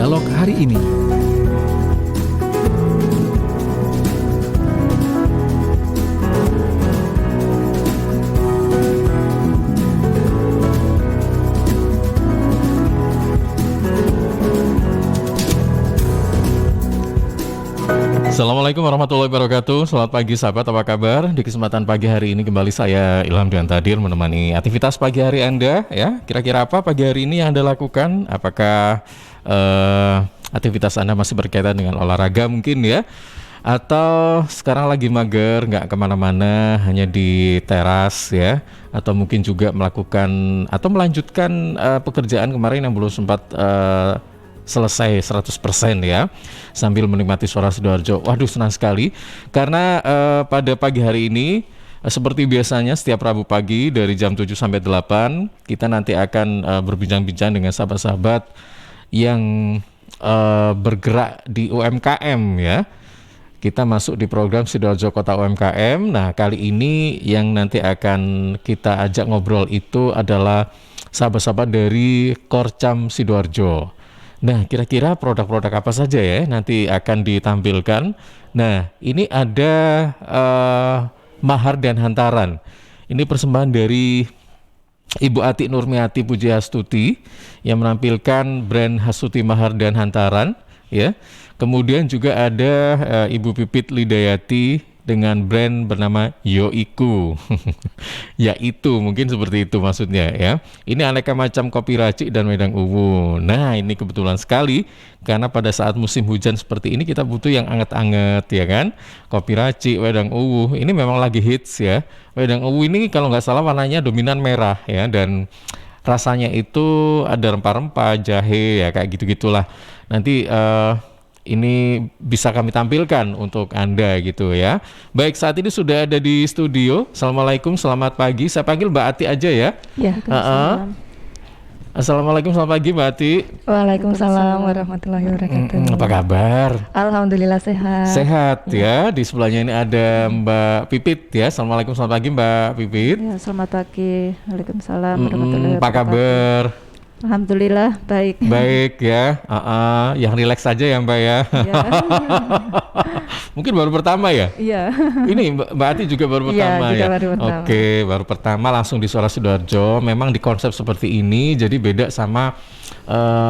Dialog hari ini. Assalamualaikum warahmatullahi wabarakatuh. Selamat pagi sahabat, apa kabar? Di kesempatan pagi hari ini kembali saya Ilham Dian Tadir menemani aktivitas pagi hari Anda ya. Kira-kira apa pagi hari ini yang Anda lakukan? Apakah aktivitas Anda masih berkaitan dengan olahraga mungkin ya? Atau sekarang lagi mager, nggak kemana-mana, hanya di teras ya? Atau mungkin juga melakukan atau melanjutkan pekerjaan kemarin yang belum sempat selesai 100% ya, sambil menikmati suara Sidoarjo. Waduh, senang sekali karena pada pagi hari ini seperti biasanya setiap Rabu pagi dari jam 7 sampai 8 kita nanti akan berbincang-bincang dengan sahabat-sahabat yang bergerak di UMKM ya. Kita masuk di program Sidoarjo Kota UMKM. Nah, kali ini yang nanti akan kita ajak ngobrol itu adalah sahabat-sahabat dari Korcam Sidoarjo. Nah, kira-kira produk-produk apa saja ya nanti akan ditampilkan. Nah, ini ada Mahar dan Hantaran. Ini persembahan dari Ibu Ati Nurmiati Pujiastuti yang menampilkan brand Hasuti Mahar dan Hantaran ya. Kemudian juga ada Ibu Pipit Lidayati dengan brand bernama Yoiku. Ya itu mungkin seperti itu maksudnya ya. Ini aneka macam kopi racik dan wedang uwu. Nah, ini kebetulan sekali karena pada saat musim hujan seperti ini kita butuh yang anget-anget ya kan. Kopi racik, wedang uwu ini memang lagi hits ya. Wedang uwu ini kalau nggak salah warnanya dominan merah ya, dan rasanya itu ada rempah-rempah, jahe ya, kayak gitu-gitulah. Nanti ini bisa kami tampilkan untuk Anda gitu ya. Baik, saat ini sudah ada di studio. Assalamualaikum, selamat pagi. Saya panggil Mbak Ati aja ya. Ya, Assalamualaikum, selamat pagi Mbak Ati. Waalaikumsalam warahmatullahi wabarakatuh. Apa kabar? Alhamdulillah sehat. Sehat ya. Di sebelahnya ini ada Mbak Pipit ya. Assalamualaikum, selamat pagi Mbak Pipit. Ya, selamat pagi. Waalaikumsalam warahmatullahi wabarakatuh. Apa kabar? Alhamdulillah baik. Baik ya, yang rileks saja ya Mbak ya. Ya. Mungkin baru pertama ya? Iya. Ini Mbak Ati juga baru pertama ya? Ya? Baru pertama. Oke, baru pertama langsung di Suara Sidoarjo. Memang di konsep seperti ini, jadi beda sama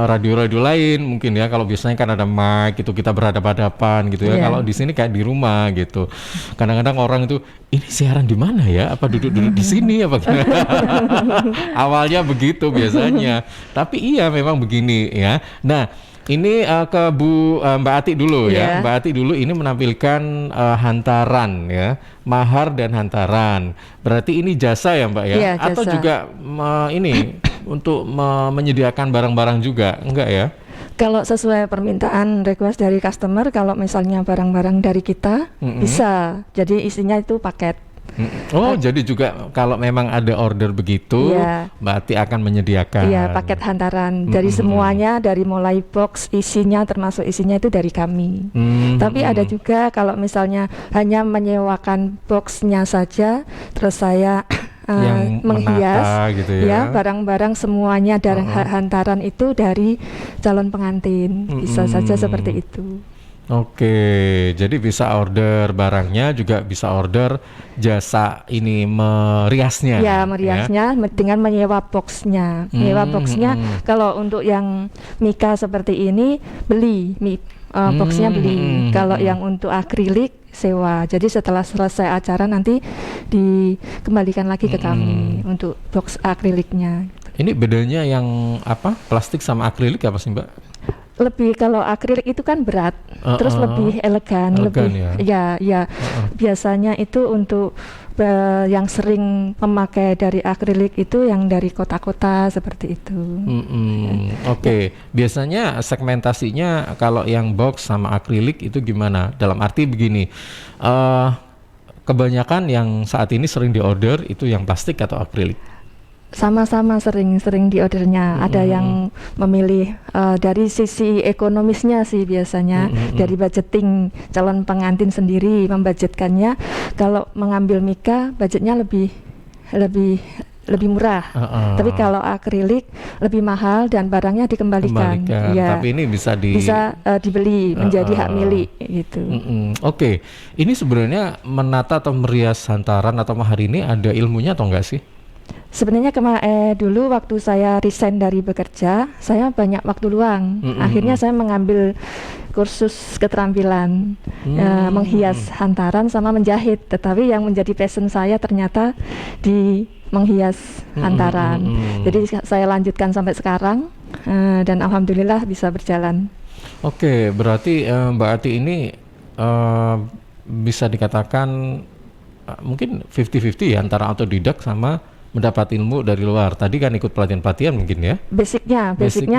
radio-radio lain mungkin ya. Kalau biasanya kan ada mic itu kita berhadapan-hadapan gitu ya. Kalau di sini kayak di rumah gitu. Kadang-kadang orang itu, ini siaran di mana ya? Apa duduk-duduk di sini apa gimana? Awalnya begitu biasanya. Tapi iya memang begini ya. Nah, ini ke Mbak Ati dulu ya. Mbak Ati dulu ini menampilkan hantaran ya, mahar dan hantaran. Berarti ini jasa ya Mbak ya? Ya, jasa. Atau juga ini untuk menyediakan barang-barang juga, enggak ya? Kalau sesuai permintaan request dari customer, kalau misalnya barang-barang dari kita bisa. Jadi isinya itu paket. Oh, jadi juga kalau memang ada order begitu, Mbak Ati akan menyediakan. Iya, paket hantaran dari semuanya, dari mulai box isinya termasuk isinya itu dari kami. Tapi ada juga kalau misalnya hanya menyewakan boxnya saja, terus saya yang menghias gitu ya, barang-barang semuanya dari hantaran itu dari calon pengantin. Bisa saja seperti itu. Oke, jadi bisa order barangnya, juga bisa order jasa ini meriasnya. Ya, meriasnya ya, dengan menyewa boxnya. Menyewa boxnya kalau untuk yang mika seperti ini beli, boxnya beli. Kalau yang untuk akrilik sewa. Jadi setelah selesai acara nanti dikembalikan lagi ke kami untuk box akriliknya. Ini bedanya yang apa? Plastik sama akrilik apa sih Mbak? Lebih kalau akrilik itu kan berat, terus lebih elegan lebih ya. Biasanya itu untuk yang sering memakai dari akrilik itu yang dari kota-kota seperti itu. Oke. Biasanya segmentasinya kalau yang box sama akrilik itu gimana? Dalam arti begini, kebanyakan yang saat ini sering diorder itu yang plastik atau akrilik? Sama-sama sering di ordernya. Ada yang memilih dari sisi ekonomisnya sih biasanya, dari budgeting calon pengantin sendiri membudgetkannya. Kalau mengambil mika budgetnya lebih lebih murah. Tapi kalau akrilik lebih mahal dan barangnya dikembalikan. Ya. Tapi ini bisa dibeli menjadi hak milik gitu. Oke. Ini sebenarnya menata atau merias hantaran atau mahar ini ada ilmunya atau enggak sih? Sebenarnya dulu waktu saya resign dari bekerja, saya banyak waktu luang. Akhirnya saya mengambil kursus keterampilan menghias hantaran sama menjahit. Tetapi yang menjadi passion saya ternyata di menghias hantaran. Jadi saya lanjutkan sampai sekarang dan alhamdulillah bisa berjalan. Oke, berarti Mbak Ati ini bisa dikatakan mungkin 50-50 ya antara autodidak sama mendapat ilmu dari luar. Tadi kan ikut pelatihan-pelatihan mungkin ya? Basicnya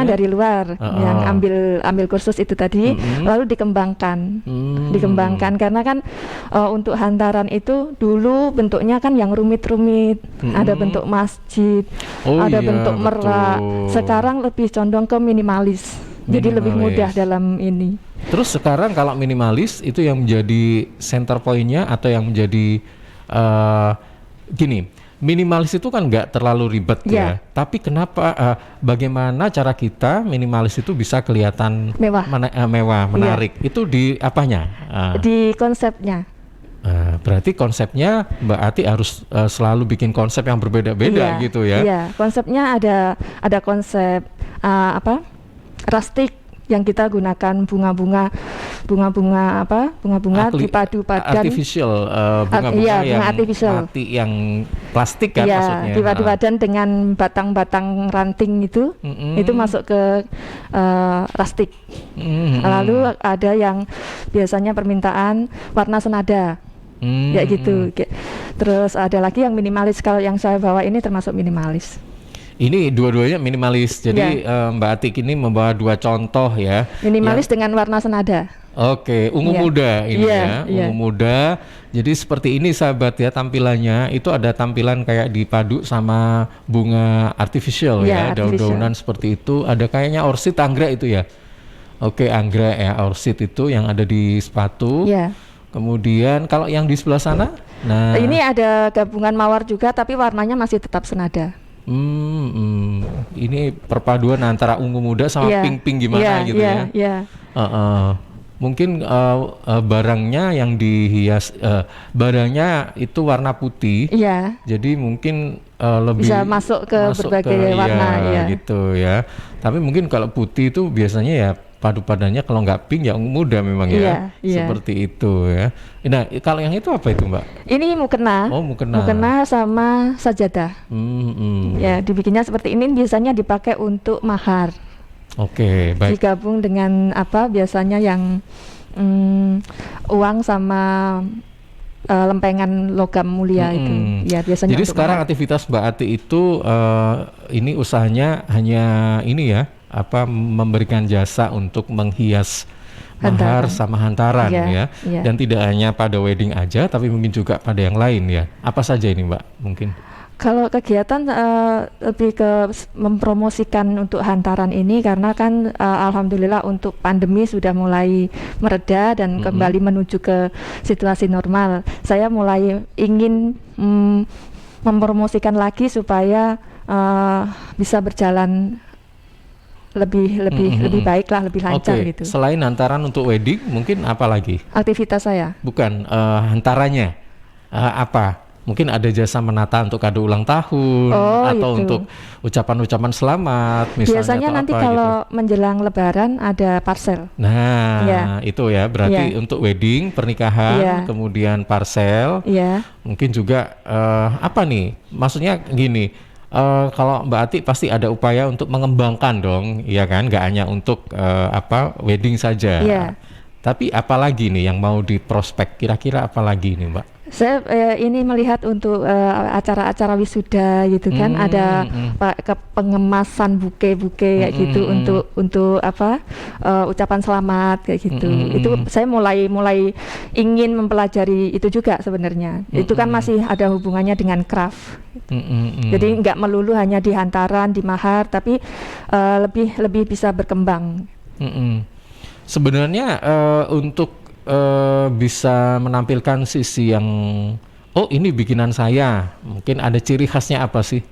dari luar, yang ambil kursus itu tadi, lalu dikembangkan karena kan untuk hantaran itu dulu bentuknya kan yang rumit-rumit, ada bentuk masjid, ada bentuk merak. Sekarang lebih condong ke minimalis. Jadi lebih mudah dalam ini. Terus sekarang kalau minimalis itu yang menjadi center point-nya atau yang menjadi gini. Minimalis itu kan nggak terlalu ribet ya. Tapi kenapa? Bagaimana cara kita minimalis itu bisa kelihatan mewah, menarik? Itu di apanya? Di konsepnya. Berarti konsepnya Mbak Ati harus selalu bikin konsep yang berbeda-beda gitu ya? Iya. Konsepnya ada konsep rustic yang kita gunakan bunga-bunga dipadu padan artificial bunga-bunga yang artificial. mati yang plastik kan maksudnya dipadu padan dengan batang-batang ranting itu masuk ke rustic. Lalu ada yang biasanya permintaan warna senada ya gitu. Terus ada lagi yang minimalis. Kalau yang saya bawa ini termasuk minimalis. Ini dua-duanya minimalis. Jadi Mbak Atik ini membawa dua contoh ya. Minimalis dengan warna senada. Oke, ungu muda ini ungu muda. Jadi seperti ini sahabat ya tampilannya. Itu ada tampilan kayak dipadu sama bunga artificial ya, daun-daunan seperti itu. Ada kayaknya orchid anggrek itu ya. Oke, anggrek ya, orchid itu yang ada di sepatu. Kemudian kalau yang di sebelah sana, ini ada gabungan mawar juga tapi warnanya masih tetap senada. Ini perpaduan antara ungu muda sama pink gimana gitu ya. Mungkin barangnya yang dihias, barangnya itu warna putih. Jadi mungkin lebih bisa masuk ke berbagai warna gitu ya. Tapi mungkin kalau putih itu biasanya ya padu-padannya kalau nggak pink ya ungu muda memang seperti itu ya. Nah kalau yang itu apa itu Mbak? Ini mukena. Mukena sama sajadah. Ya dibikinnya seperti ini, biasanya dipakai untuk mahar. Oke, baik. Digabung dengan biasanya yang uang sama lempengan logam mulia itu. Ya biasanya. Jadi sekarang mahar. Aktivitas Mbak Ati itu ini usahanya hanya ini ya. Memberikan jasa untuk menghias mahar sama hantaran dan tidak hanya pada wedding aja tapi mungkin juga pada yang lain ya. Apa saja ini Mbak mungkin? Kalau kegiatan lebih ke mempromosikan untuk hantaran ini karena kan alhamdulillah untuk pandemi sudah mulai mereda dan kembali menuju ke situasi normal. Saya mulai ingin mempromosikan lagi supaya bisa berjalan lebih baik lah, lebih lancar gitu. Selain hantaran untuk wedding, mungkin apa lagi? Aktivitas saya? Bukan, hantarannya apa? Mungkin ada jasa menata untuk kado ulang tahun atau untuk ucapan-ucapan selamat. Misalnya biasanya nanti kalau menjelang Lebaran ada parcel. Nah, itu ya berarti untuk wedding, pernikahan, kemudian parcel. Mungkin juga apa nih? Maksudnya gini. Kalau Mbak Ati pasti ada upaya untuk mengembangkan dong, ya kan? Nggak hanya untuk wedding saja. Tapi apalagi nih yang mau diprospek? Kira-kira apalagi nih Mbak? Saya ini melihat untuk acara-acara wisuda gitu kan, ada pengemasan buke-buke kayak gitu untuk ucapan selamat kayak gitu. Itu saya mulai ingin mempelajari itu juga sebenarnya. Itu kan masih ada hubungannya dengan craft. Jadi nggak melulu hanya di hantaran, di mahar, tapi lebih bisa berkembang. Sebenarnya untuk bisa menampilkan sisi yang oh ini bikinan saya, mungkin ada ciri khasnya apa sih?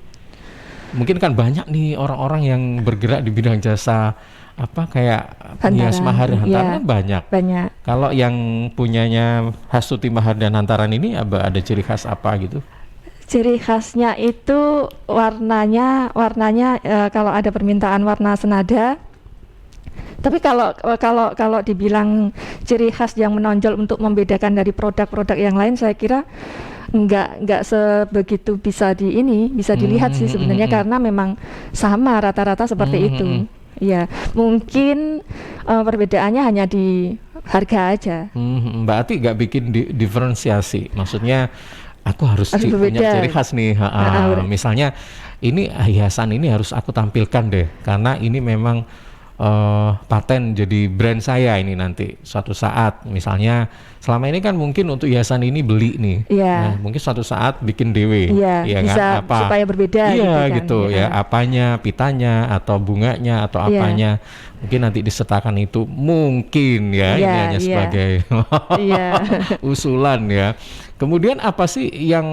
Mungkin kan banyak nih orang-orang yang bergerak di bidang jasa apa kayak penghias mahar dan hantaran, ya, banyak. Kalau yang punyanya Hasuti Mahar dan Hantaran ini ada ciri khas apa gitu? Ciri khasnya itu warnanya kalau ada permintaan warna senada. Tapi kalau dibilang ciri khas yang menonjol untuk membedakan dari produk-produk yang lain, saya kira nggak sebegitu bisa dilihat sih sebenarnya, karena memang sama rata-rata seperti itu. Ya, mungkin perbedaannya hanya di harga aja. Berarti nggak bikin diferensiasi, maksudnya aku harus punya ciri khas nih. Misalnya ini hiasan ini harus aku tampilkan deh, karena ini memang paten jadi brand saya ini nanti suatu saat. Misalnya selama ini kan mungkin untuk hiasan ini beli nih, nah, mungkin suatu saat bikin dewe, ya bisa kan? Supaya berbeda gitu ya, apanya, pitanya atau bunganya atau apanya, mungkin nanti disertakan itu mungkin ini hanya sebagai usulan ya. Kemudian apa sih yang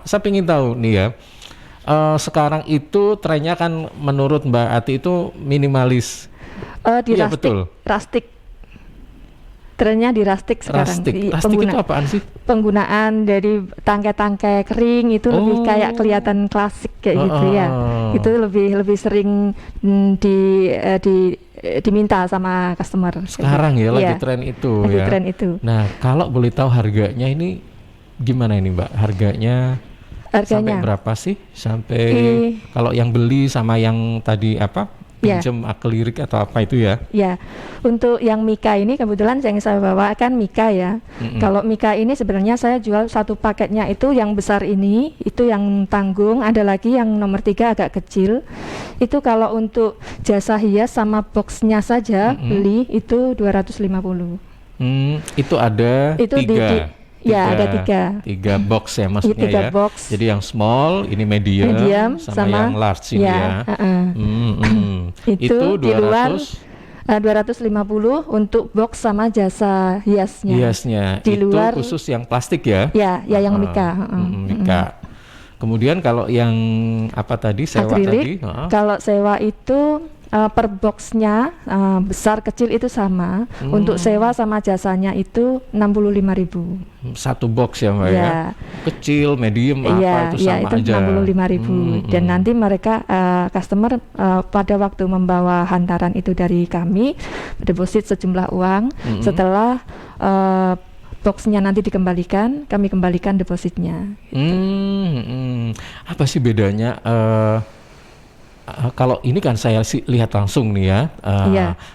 saya ingin tahu nih ya. Sekarang itu trennya kan menurut Mbak Ati itu minimalis. Iya betul. Rustic. Trennya di rustic sekarang. Rustic itu apaan sih? Penggunaan dari tangkai-tangkai kering itu lebih kayak kelihatan klasik kayak gitu ya. Itu lebih sering diminta sama customer. Sekarang ya lagi tren itu lagi tren itu. Nah, kalau boleh tahu harganya ini gimana ini Mbak? Harganya sampai berapa sih? Sampai kalau yang beli sama yang tadi pinjam akrilik atau apa itu ya? Ya, untuk yang Mika ini kebetulan yang saya bawakan Mika ya. Kalau Mika ini sebenarnya saya jual satu paketnya itu yang besar ini, itu yang tanggung. Ada lagi yang nomor 3 agak kecil. Itu kalau untuk jasa hias sama boxnya saja beli itu 250. Itu ada itu 3. Ada 3 box ya maksudnya box. Jadi yang small, ini medium sama yang large ini ya. Itu 200, di luar 250 untuk box sama jasa hiasnya. Di luar itu khusus yang plastik ya? Yang Mika. Mika. Kemudian kalau yang apa tadi sewa akrilik, tadi? Kalau sewa itu per boxnya besar kecil itu sama. Untuk sewa sama jasanya itu 65.000. Satu box ya Mbak ya? Kecil, medium, apa itu sama itu aja. 65.000. Dan nanti mereka customer pada waktu membawa hantaran itu dari kami deposit sejumlah uang. Setelah boxnya nanti dikembalikan, kami kembalikan depositnya. Apa sih bedanya? Kalau ini kan saya lihat langsung nih ya,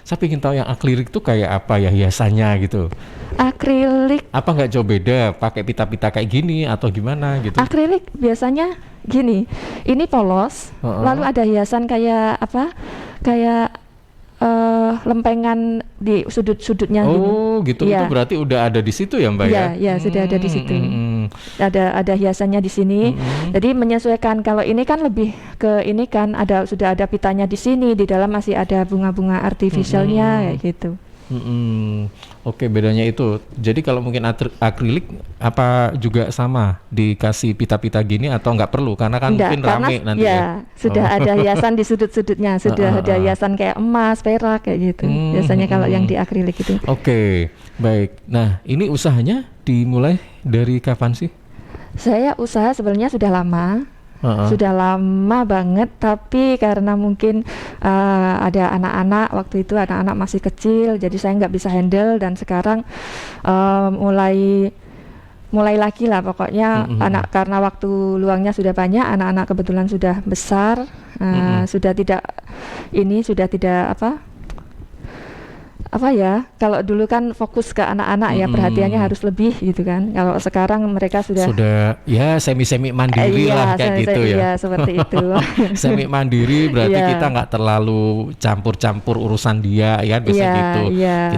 saya ingin tahu yang akrilik itu kayak apa ya hiasannya gitu. Akrilik apa nggak jauh beda pakai pita-pita kayak gini atau gimana gitu? Akrilik biasanya gini, ini polos, lalu ada hiasan kayak lempengan di sudut-sudutnya. Gitu. Itu berarti udah ada di situ ya Mbak ya? Iya, sudah ada di situ. Ada hiasannya di sini. Jadi menyesuaikan. Kalau ini kan lebih ke ini kan sudah ada pitanya di sini, di dalam masih ada bunga-bunga artificialnya kayak gitu. Oke, bedanya itu. Jadi kalau mungkin akrilik apa juga sama dikasih pita-pita gini atau nggak perlu karena kan mungkin rame nanti ya. Sudah ada hiasan di sudut-sudutnya, sudah ada hiasan kayak emas, perak kayak gitu. Biasanya kalau yang di akrilik itu. Oke, baik. Nah, ini usahanya dimulai dari kapan sih? Saya usaha sebenarnya sudah lama. Sudah lama banget, tapi karena mungkin ada anak-anak, waktu itu anak-anak masih kecil, jadi saya nggak bisa handle. Dan sekarang mulai lagi lah pokoknya anak, karena waktu luangnya sudah banyak, anak-anak kebetulan sudah besar, sudah tidak kalau dulu kan fokus ke anak-anak ya, perhatiannya harus lebih gitu kan. Kalau sekarang mereka sudah ya semi mandiri lah kayak gitu ya. Iya, seperti itu. Semi mandiri berarti kita nggak terlalu campur-campur urusan dia ya, biasanya gitu.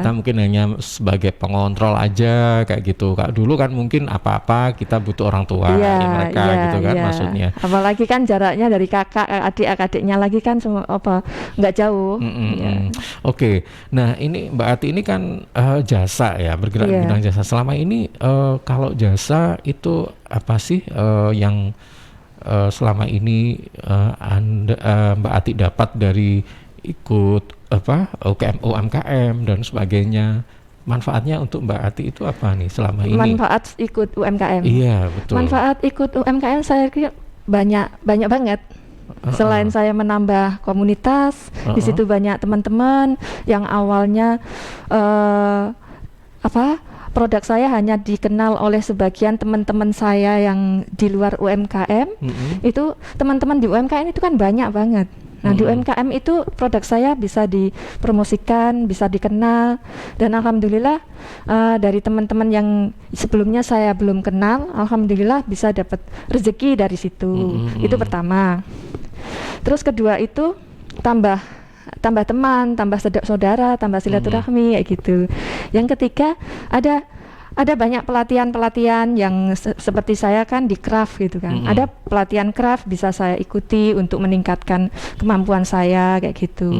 Kita mungkin hanya sebagai pengontrol aja kayak gitu. Kak dulu kan mungkin apa-apa kita butuh orang tua mereka gitu kan maksudnya. Apalagi kan jaraknya dari kakak, adik-adiknya lagi kan semua nggak jauh. Oke. Nah, ini ini Mbak Ati ini kan jasa ya, bergerak di Iya. bidang jasa. Selama ini kalau jasa itu apa sih yang selama ini Mbak Ati dapat dari ikut apa UMKM dan sebagainya? Manfaatnya untuk Mbak Ati itu apa nih selama ini? Manfaat ikut UMKM. Iya, betul. Manfaat ikut UMKM saya kira banyak banget. Selain saya menambah komunitas, di situ banyak teman-teman yang awalnya produk saya hanya dikenal oleh sebagian teman-teman saya yang di luar UMKM. Itu teman-teman di UMKM itu kan banyak banget. Nah, di UMKM itu produk saya bisa dipromosikan, bisa dikenal, dan alhamdulillah dari teman-teman yang sebelumnya saya belum kenal, alhamdulillah bisa dapat rezeki dari situ. Itu pertama. Terus kedua itu tambah teman, tambah saudara, tambah silaturahmi kayak gitu. Yang ketiga ada banyak pelatihan yang seperti saya kan di craft gitu kan. Ada pelatihan craft bisa saya ikuti untuk meningkatkan kemampuan saya kayak gitu.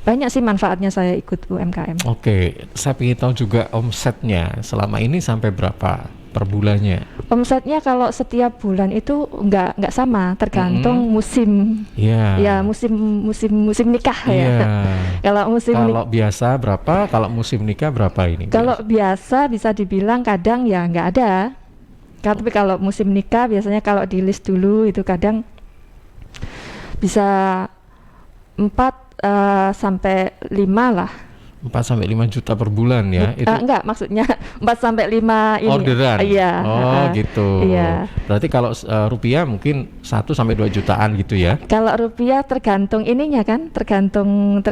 Banyak sih manfaatnya saya ikut UMKM. Oke, saya ingin tahu juga omsetnya selama ini sampai berapa per bulannya? Omsetnya kalau setiap bulan itu nggak sama, tergantung musim. Ya musim nikah ya. Kalau biasa berapa? Kalau musim nikah berapa ini? Kalau biasa bisa dibilang kadang ya nggak ada. Tapi kalau musim nikah biasanya kalau di list dulu itu kadang bisa 4 sampai 5 lah. 4 sampai 5 juta per bulan ya? Itu Enggak, maksudnya 4 sampai 5 ini. Orderan? Iya. Gitu. Iya. Berarti kalau rupiah mungkin 1 sampai 2 jutaan gitu ya? Kalau rupiah tergantung ininya kan, tergantung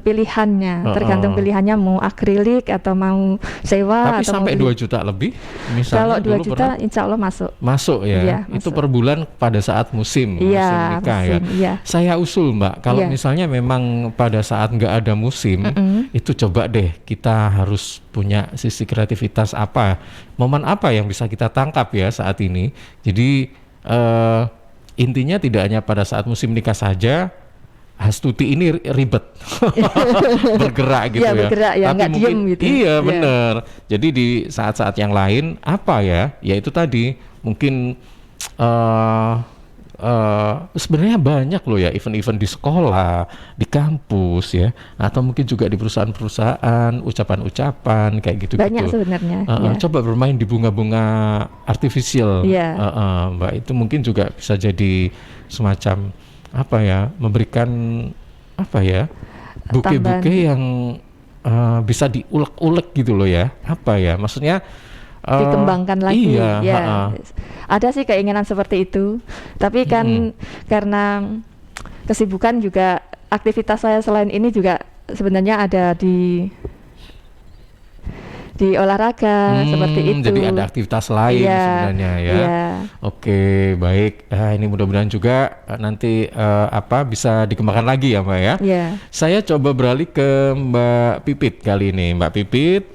pilihannya. Tergantung pilihannya mau akrilik atau mau sewa. Tapi atau sampai 2 juta lebih? Misalnya kalau 2 juta insya Allah masuk. Masuk ya? Iya, itu masuk. per bulan pada saat musim nikah ya? Iya. Saya usul Mbak, kalau misalnya memang pada saat nggak ada musim, itu coba deh kita harus punya sisi kreativitas apa, momen apa yang bisa kita tangkap ya saat ini. Jadi intinya tidak hanya pada saat musim nikah saja, Hastuti ini ribet bergerak gitu ya. Bergerak ya, tapi nggak mungkin diem gitu. iya bener. Jadi di saat-saat yang lain apa ya, yaitu tadi mungkin sebenarnya banyak loh ya event-event di sekolah, di kampus ya, atau mungkin juga di perusahaan-perusahaan, ucapan-ucapan kayak gitu. Banyak sebenarnya. Coba bermain di bunga-bunga artifisial, Mbak, itu mungkin juga bisa jadi semacam apa ya, memberikan apa ya, buke-buke yang bisa diulek-ulek gitu loh ya, apa ya, maksudnya dikembangkan lagi. Iya, ya. Ada sih keinginan seperti itu, tapi kan karena kesibukan juga, aktivitas saya selain ini juga sebenarnya ada di olahraga seperti itu. Jadi ada aktivitas lain sebenarnya ya. Oke, baik. Ini mudah-mudahan juga nanti bisa dikembangkan lagi ya Mbak ya. Saya coba beralih ke Mbak Pipit kali ini. Mbak Pipit,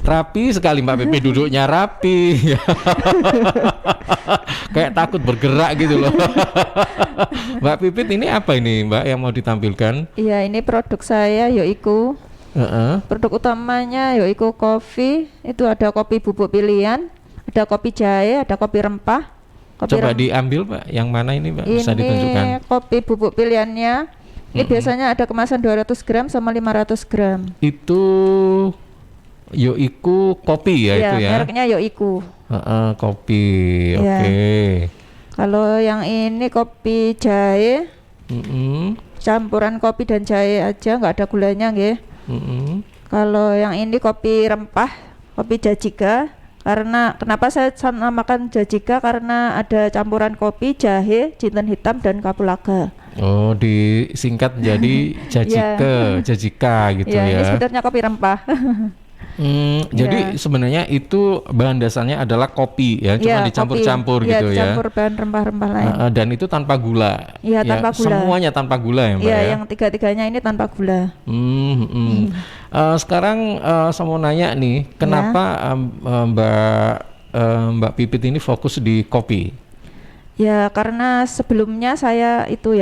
rapi sekali Mbak Pipit, duduknya rapi. Kayak takut bergerak gitu loh. Mbak Pipit, ini apa ini Mbak yang mau ditampilkan? Iya, ini produk saya yaitu produk utamanya yaitu kopi. Itu ada kopi bubuk pilihan, ada kopi jahe, ada kopi rempah. Coba diambil Pak, yang mana ini Pak? Bisa ditunjukkan. Ini kopi bubuk pilihannya. Ini biasanya ada kemasan 200 gram sama 500 gram. Itu Yoiku kopi ya, itu ya? Mereknya Yoiku. Kopi, oke. Kalau yang ini kopi jahe, campuran kopi dan jahe aja, nggak ada gulanya nggih. Kalau yang ini kopi rempah, kopi jajika. Karena kenapa saya namakan jajika, karena ada campuran kopi, jahe, jinten hitam dan kapulaga. Oh, disingkat jadi jajika gitu ya. Ini sebenarnya kopi rempah. Jadi sebenarnya itu bahan dasarnya adalah kopi ya, cuma dicampur-campur gitu ya. Dicampur bahan rempah-rempah lain. Dan itu tanpa gula. Iya, tanpa gula. Semuanya tanpa gula ya, Mbak ya. Yang tiga-tiganya ini tanpa gula. Sekarang saya mau nanya nih, kenapa Mbak Pipit ini fokus di kopi? Ya, karena sebelumnya saya itu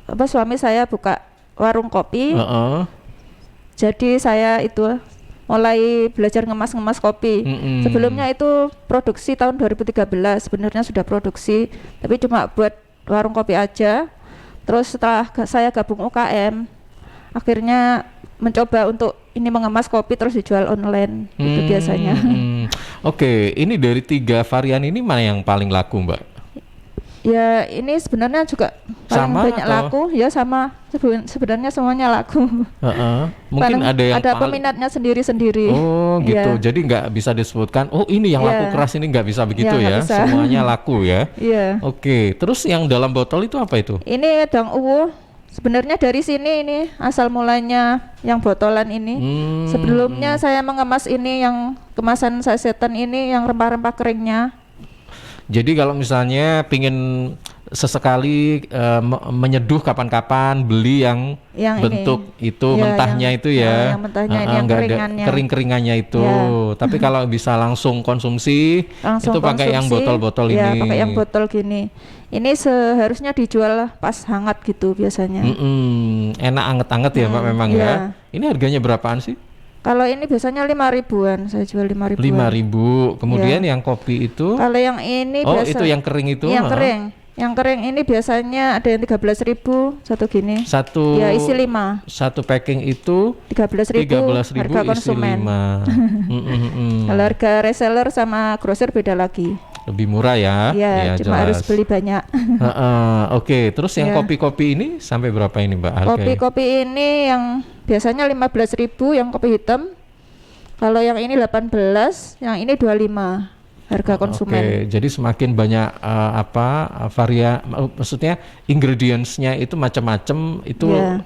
suami saya buka warung kopi. Jadi saya itu mulai belajar ngemas kopi. Sebelumnya itu produksi tahun 2013, sebenarnya sudah produksi, tapi cuma buat warung kopi aja. Terus setelah saya gabung UKM, akhirnya mencoba untuk ini mengemas kopi terus dijual online itu biasanya. Oke, ini dari 3 varian ini mana yang paling laku, Mbak? Ya ini sebenarnya juga paling Sama banyak atau? laku ya, sama sebenarnya semuanya laku. Mungkin ada yang peminatnya sendiri-sendiri. Oh gitu, Ya. jadi nggak bisa disebutkan, oh ini yang laku keras, ini nggak bisa begitu Ya, ya, nggak bisa. semuanya laku ya. Iya. Oke, terus yang dalam botol itu apa itu? Ini wedang uwu. Sebenarnya dari sini ini asal mulanya yang botolan ini. Sebelumnya saya mengemas ini yang kemasan sasetan ini yang rempah-rempah keringnya. Jadi kalau misalnya pingin sesekali menyeduh kapan-kapan beli yang bentuk ini. itu Ya, mentahnya yang, itu ya, yang mentahnya ini yang nggak ada keringannya. kering-keringannya itu. Ya. Tapi kalau bisa langsung konsumsi, Langsung itu pakai yang konsumsi, botol-botol ya, ini. pakai yang botol gini. Ini seharusnya dijual pas hangat gitu biasanya. Enak anget-anget ya Mbak memang iya. ya. Ini harganya berapaan sih? Kalau ini biasanya 5.000-an, saya jual 5.000-an. 5.000. Kemudian yang kopi itu? Kalau yang ini Oh, biasa, itu yang kering itu? Yang kering. Yang kering ini biasanya ada yang 13.000 satu gini. Satu. Ya isi 5. Satu packing itu 13.000 harga konsumen. isi 5. Kalau harga reseller sama grosir beda lagi. Lebih murah ya? Ya, cuma jelas. harus beli banyak. Oke, terus yang Ya. kopi-kopi ini sampai berapa ini Mbak harganya? Kopi-kopi ini yang biasanya 15.000 yang kopi hitam. Kalau yang ini 18, yang ini 25 harga konsumen. Oke, jadi semakin banyak maksudnya ingredients-nya itu macam-macam itu Ya.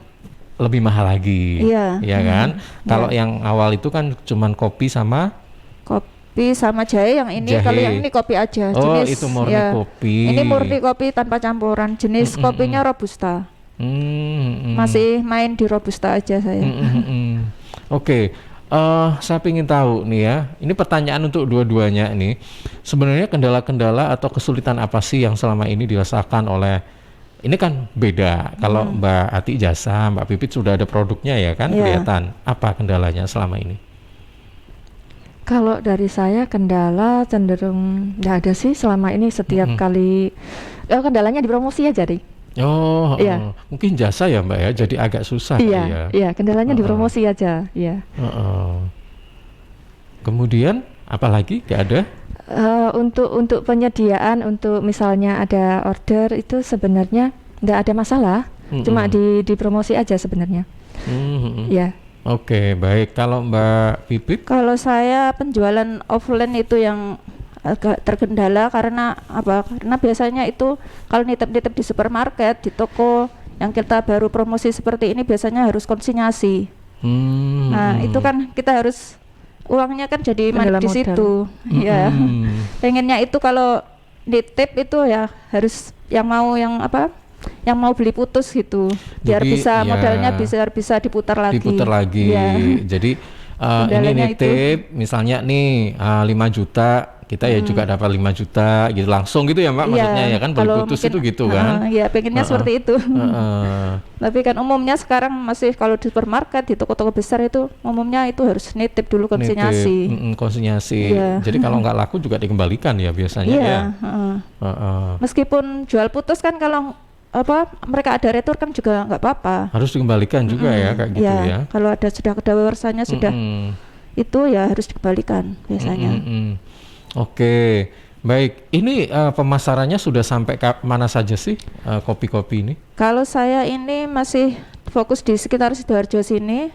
lebih mahal lagi. Iya. Ya kan? Kalau yang awal itu kan cuman kopi sama Kopi sama jahe, yang ini Jahe. kalau yang ini kopi aja. Oh, Jenis, itu murni ya. kopi. Ini murni kopi tanpa campuran. Jenis kopinya robusta. Masih main di robusta aja saya. Oke, saya ingin tahu nih ya. Ini pertanyaan untuk dua-duanya nih. Sebenarnya kendala-kendala atau kesulitan apa sih yang selama ini dirasakan oleh, ini kan beda. Kalau Mbak Ati jasa, Mbak Pipit sudah ada produknya ya kan, Iya. kelihatan. Apa kendalanya selama ini? Kalau dari saya kendala cenderung nggak ada sih selama ini. Setiap kali kendalanya di promosi aja deh. Oh, Iya. mungkin jasa ya Mbak ya, jadi agak susah kali ya. Iya, kendalanya di promosi aja. Iya. Kemudian apalagi nggak ada? Untuk penyediaan, untuk misalnya ada order itu sebenarnya nggak ada masalah. Cuma di promosi aja sebenarnya. Ya. Oke, baik. Kalau Mbak Pipit? Kalau saya penjualan offline itu yang agak terkendala karena apa? Karena biasanya itu kalau nitip-nitip di supermarket, di toko yang kita baru promosi seperti ini biasanya harus konsinyasi. Nah, itu kan kita harus uangnya kan jadi Kendala di modal. situ. Ya. Pengennya itu kalau nitip itu ya harus yang mau beli putus gitu, biar Jadi, bisa ya, modalnya bisa diputar lagi. Diputar lagi. Ya. Jadi ini Kendalanya nitip misalnya nih 5 juta, kita ya juga dapat 5 juta gitu langsung gitu ya Mbak, maksudnya ya kan beli kalau putus mungkin, itu gitu kan. ya pengennya seperti itu. Heeh. Tapi kan umumnya sekarang masih kalau di supermarket, di toko-toko besar itu umumnya itu harus nitip dulu konsinyasi. Nitip, konsinyasi. Iya. Jadi kalau nggak laku juga dikembalikan ya biasanya Iya, ya. heeh. Meskipun jual putus kan kalau mereka ada retur kan juga nggak apa-apa. Harus dikembalikan juga ya kayak gitu ya. Kalau ada sudah kedaluarsanya sudah itu ya harus dikembalikan biasanya. Oke, baik. Ini pemasarannya sudah sampai mana saja sih kopi-kopi ini? Kalau saya ini masih fokus di sekitar Sidoarjo sini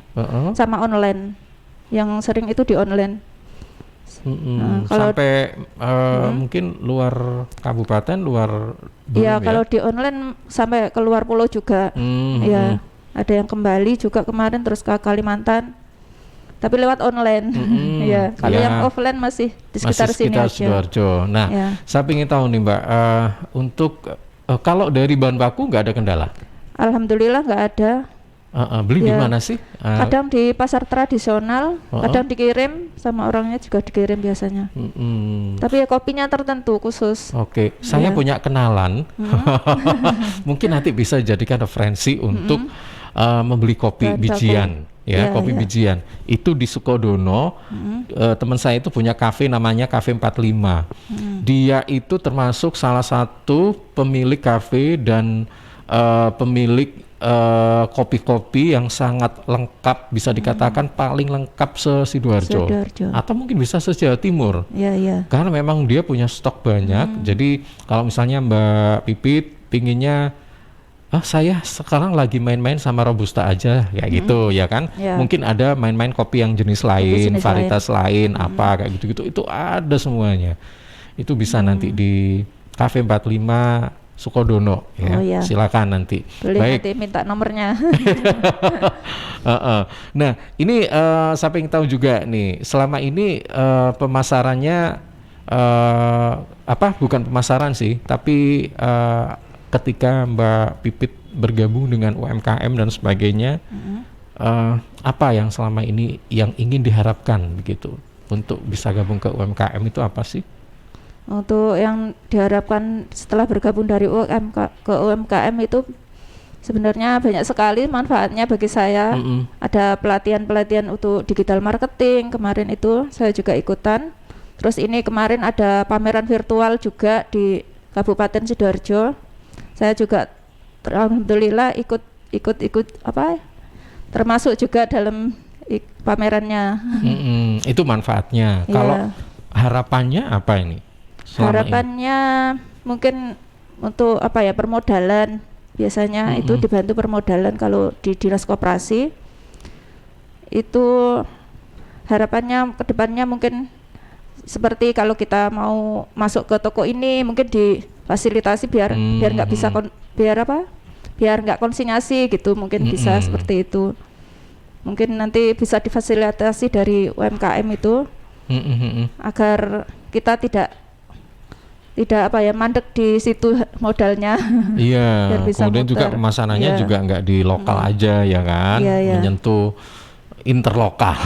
sama online. Yang sering itu di online. Kalau sampai mungkin luar kabupaten, luar belum ya, kalau di online sampai keluar pulau juga. Ya, ada yang kembali juga kemarin terus ke Kalimantan. Tapi lewat online. Ya, kalau yang offline masih di sekitar sini aja. Sidoarjo. Nah, Ya. saya ingin tahu nih Mbak, untuk kalau dari bahan baku nggak ada kendala? Alhamdulillah nggak ada. Beli di Ya. mana sih? Kadang di pasar tradisional, kadang dikirim sama orangnya juga dikirim biasanya. Tapi ya kopinya tertentu khusus. Oke, saya Ya. punya kenalan. Mungkin nanti bisa jadikan referensi untuk membeli kopi Bahan baku. bijian. ya, kopi bijian. Itu di Sukodono, teman saya itu punya kafe namanya Cafe 45. Dia itu termasuk salah satu pemilik kafe dan pemilik kopi-kopi yang sangat lengkap, bisa dikatakan paling lengkap se-Sidoarjo. Atau mungkin bisa se-Jawa Timur. Karena memang dia punya stok banyak. Jadi kalau misalnya Mbak Pipit pinginnya, saya sekarang lagi main-main sama Robusta aja, kayak gitu ya kan. Mungkin ada main-main kopi yang jenis lain, varietas lain, apa kayak gitu-gitu, itu ada semuanya. Itu bisa nanti di Cafe 45 Sukodono ya. Silakan nanti. Boleh nanti minta nomornya. Nah, ini saya pengen tahu juga nih, selama ini pemasarannya bukan pemasaran sih, tapi ketika Mbak Pipit bergabung dengan UMKM dan sebagainya, apa yang selama ini yang ingin diharapkan begitu untuk bisa gabung ke UMKM itu apa sih? Untuk yang diharapkan setelah bergabung dari ke UMKM itu sebenarnya banyak sekali manfaatnya bagi saya. Ada pelatihan-pelatihan untuk digital marketing, kemarin itu saya juga ikutan. Terus ini kemarin ada pameran virtual juga di Kabupaten Sidoarjo. Saya juga alhamdulillah ikut termasuk juga dalam pamerannya. Itu manfaatnya. Kalau harapannya apa ini? Harapannya mungkin untuk permodalan, biasanya itu dibantu permodalan kalau di dinas koperasi. Itu harapannya ke depannya mungkin seperti kalau kita mau masuk ke toko ini mungkin difasilitasi biar nggak bisa biar nggak konsinyasi gitu, mungkin bisa seperti itu. Mungkin nanti bisa difasilitasi dari UMKM itu agar kita tidak mandek di situ modalnya. Iya. Kemudian muter. Juga pemasarannya juga nggak di lokal aja ya kan, menyentuh interlokal.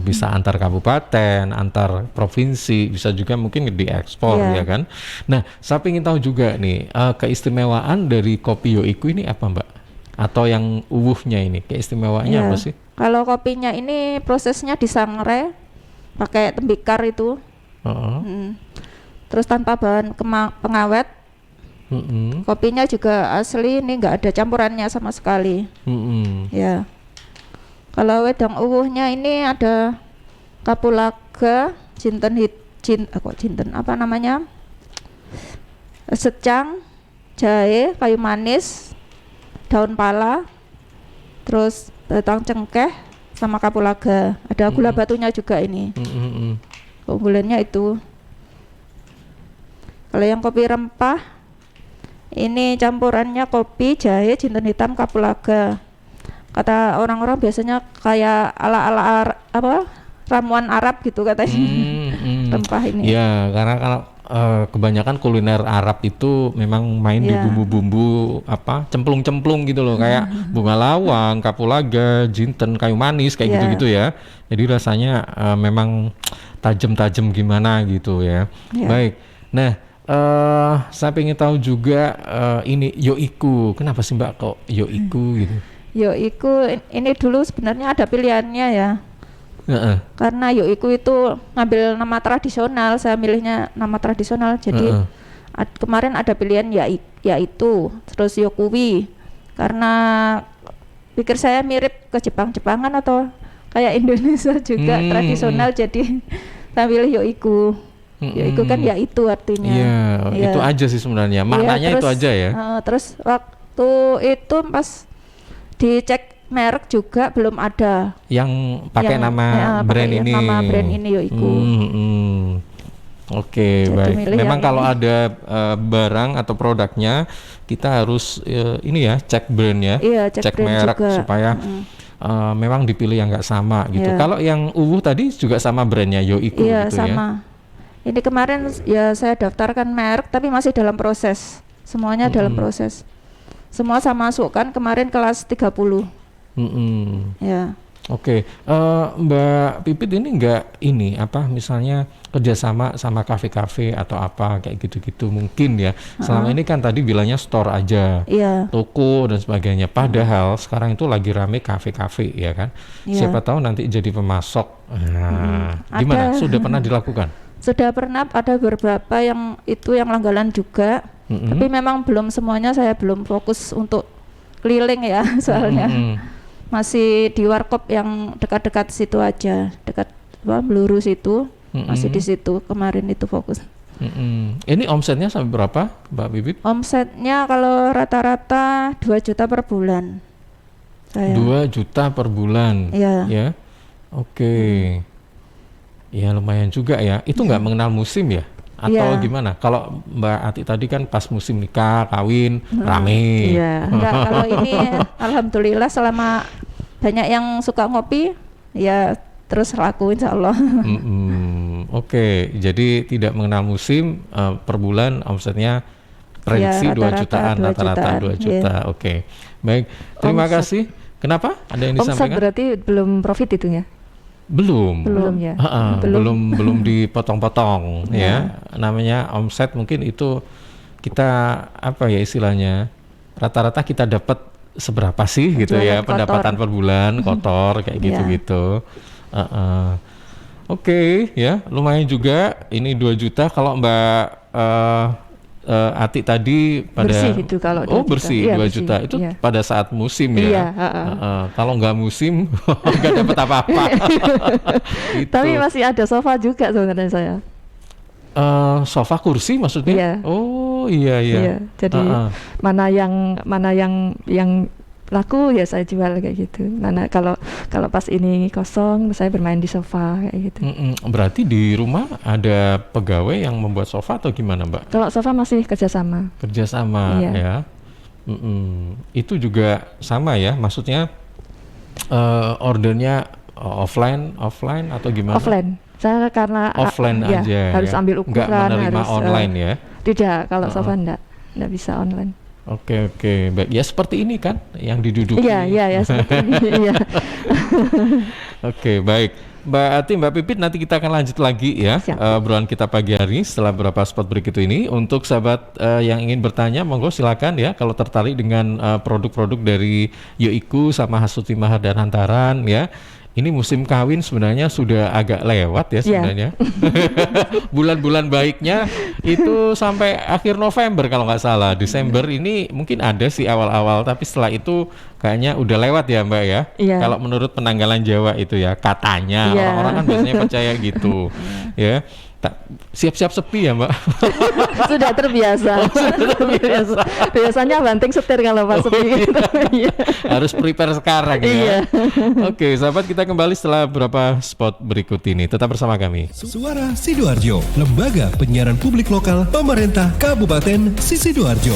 Bisa antar kabupaten, antar provinsi, bisa juga mungkin diekspor ya kan. Nah, saya ingin tahu juga nih keistimewaan dari kopi Yoiku ini apa Mbak? Atau yang uwuhnya ini keistimewaannya apa sih? Kalau kopinya ini prosesnya disangrai pakai tembikar itu. Terus tanpa bahan pengawet. Kopinya juga asli, ini nggak ada campurannya sama sekali. Ya. Kalau wedang uwuhnya ini ada kapulaga, secang, jahe, kayu manis, daun pala, terus batang cengkeh sama kapulaga. Ada gula batunya juga ini. Keunggulannya itu. Kalau yang kopi rempah ini campurannya kopi, jahe, jinten hitam, kapulaga. Kata orang-orang biasanya kayak ala-ala ramuan Arab gitu katanya. Rempah ini. Ya, karena kalau kebanyakan kuliner Arab itu memang main di bumbu-bumbu cemplung-cemplung gitu loh, kayak bunga lawang, kapulaga, jinten, kayu manis kayak gitu-gitu ya. Jadi rasanya memang tajam-tajam gimana gitu ya. Baik. Nah, saya pengen tahu juga ini Yoiku. Kenapa sih Mbak kok Yoiku gitu? Yoiku ini dulu sebenarnya ada pilihannya ya. Karena Yoiku itu ngambil nama tradisional, saya milihnya nama tradisional. Jadi kemarin ada pilihan yaitu terus Yokui. Karena pikir saya mirip ke Jepang-Jepangan atau kayak Indonesia juga tradisional, jadi saya pilih Yoiku. Yoiku kan itu artinya. Iya, itu aja sih sebenarnya. Maknanya terus, itu aja ya. Terus waktu itu pas dicek merek juga belum ada yang pakai nama brand ini. Nama brand ini Yoiku. Oke, baik. Memang kalau ada barang atau produknya kita harus cek brand ya, cek merek juga, supaya memang dipilih yang nggak sama gitu. Kalau yang uwuh tadi juga sama brandnya Yoiku gitu sama. Ini kemarin saya daftarkan merek tapi masih dalam proses. Semuanya dalam proses. Semua saya masukkan kemarin kelas 30. Ya. Oke, Mbak Pipit ini misalnya kerjasama sama kafe-kafe atau apa kayak gitu-gitu mungkin ya. Selama ini kan tadi bilangnya store aja, Iya. toko dan sebagainya. Padahal sekarang itu lagi rame kafe-kafe ya kan. Iya. Siapa tahu nanti jadi pemasok. Nah, gimana? Ada. Sudah pernah dilakukan? Sudah pernah, ada beberapa yang langganan juga. Tapi memang belum semuanya, saya belum fokus untuk keliling ya soalnya. Masih di warkop yang dekat-dekat situ aja, dekat Bluru situ, masih di situ kemarin itu fokus. Ini omsetnya sampai berapa, Mbak Bibip? Omsetnya kalau rata-rata 2 juta per bulan. 2 juta per bulan. Iya. Ya. Oke. Ya lumayan juga ya. Itu nggak mengenal musim ya? Atau gimana? Kalau Mbak Ati tadi kan pas musim nikah, kawin, rame. Iya, enggak, kalau ini alhamdulillah selama banyak yang suka ngopi, ya terus laku insya Allah. Oke, jadi tidak mengenal musim, per bulan omsetnya prediksi 2 jutaan, rata-rata 2 juta. Oke, baik. Terima kasih. Kenapa? Ada yang disampaikan? Omset berarti belum profit itu ya? Belum ya. belum dipotong-potong ya. Namanya omset mungkin itu kita apa ya istilahnya, rata-rata kita dapat seberapa sih gitu ya, pendapatan per bulan kotor kayak gitu-gitu. Oke, ya lumayan juga ini 2 juta. Kalau Mbak Ati tadi pada bersih itu kalau 2 juta. Bersih, iya, 2 juta itu pada saat musim ya. Iya, kalau nggak musim nggak dapat apa-apa. Gitu. Tapi masih ada sofa juga sebenarnya saya. Sofa kursi maksudnya? Iya. Oh iya. Jadi mana yang laku ya saya jual kayak gitu. Mana kalau pas ini kosong saya bermain di sofa kayak gitu. Berarti di rumah ada pegawai yang membuat sofa atau gimana, Mbak? Kalau sofa masih kerjasama. Kerjasama ya. Itu juga sama ya, maksudnya ordernya offline atau gimana? Offline. Saya karena offline aja harus ambil ukuran, nggak menerima online ya? Tidak, kalau sofa enggak bisa online. Oke, baik. Ya seperti ini kan yang diduduki. Iya, seperti ini. Iya. Oke, baik. Mbak Ati, Mbak Pipit, nanti kita akan lanjut lagi ya obrolan kita pagi hari setelah beberapa spot berikut ini. Untuk sahabat yang ingin bertanya, monggo silakan ya. Kalau tertarik dengan produk-produk dari Yoiku sama Hasuti Mahar dan Hantaran ya. Ini musim kawin sebenarnya sudah agak lewat ya sebenarnya. Bulan-bulan baiknya itu sampai akhir November kalau nggak salah. Desember ini mungkin ada sih awal-awal, tapi setelah itu kayaknya udah lewat ya Mbak ya. Kalau menurut penanggalan Jawa itu ya katanya. Orang-orang kan biasanya percaya gitu ya. Siap-siap sepi ya Mbak. Sudah terbiasa. Biasanya banting setir kalau pas sepi. Iya. Harus prepare sekarang ya. Oke, sahabat, kita kembali setelah beberapa spot berikut ini. Tetap bersama kami. Suara Sidoarjo, lembaga penyiaran publik lokal pemerintah Kabupaten Sidoarjo.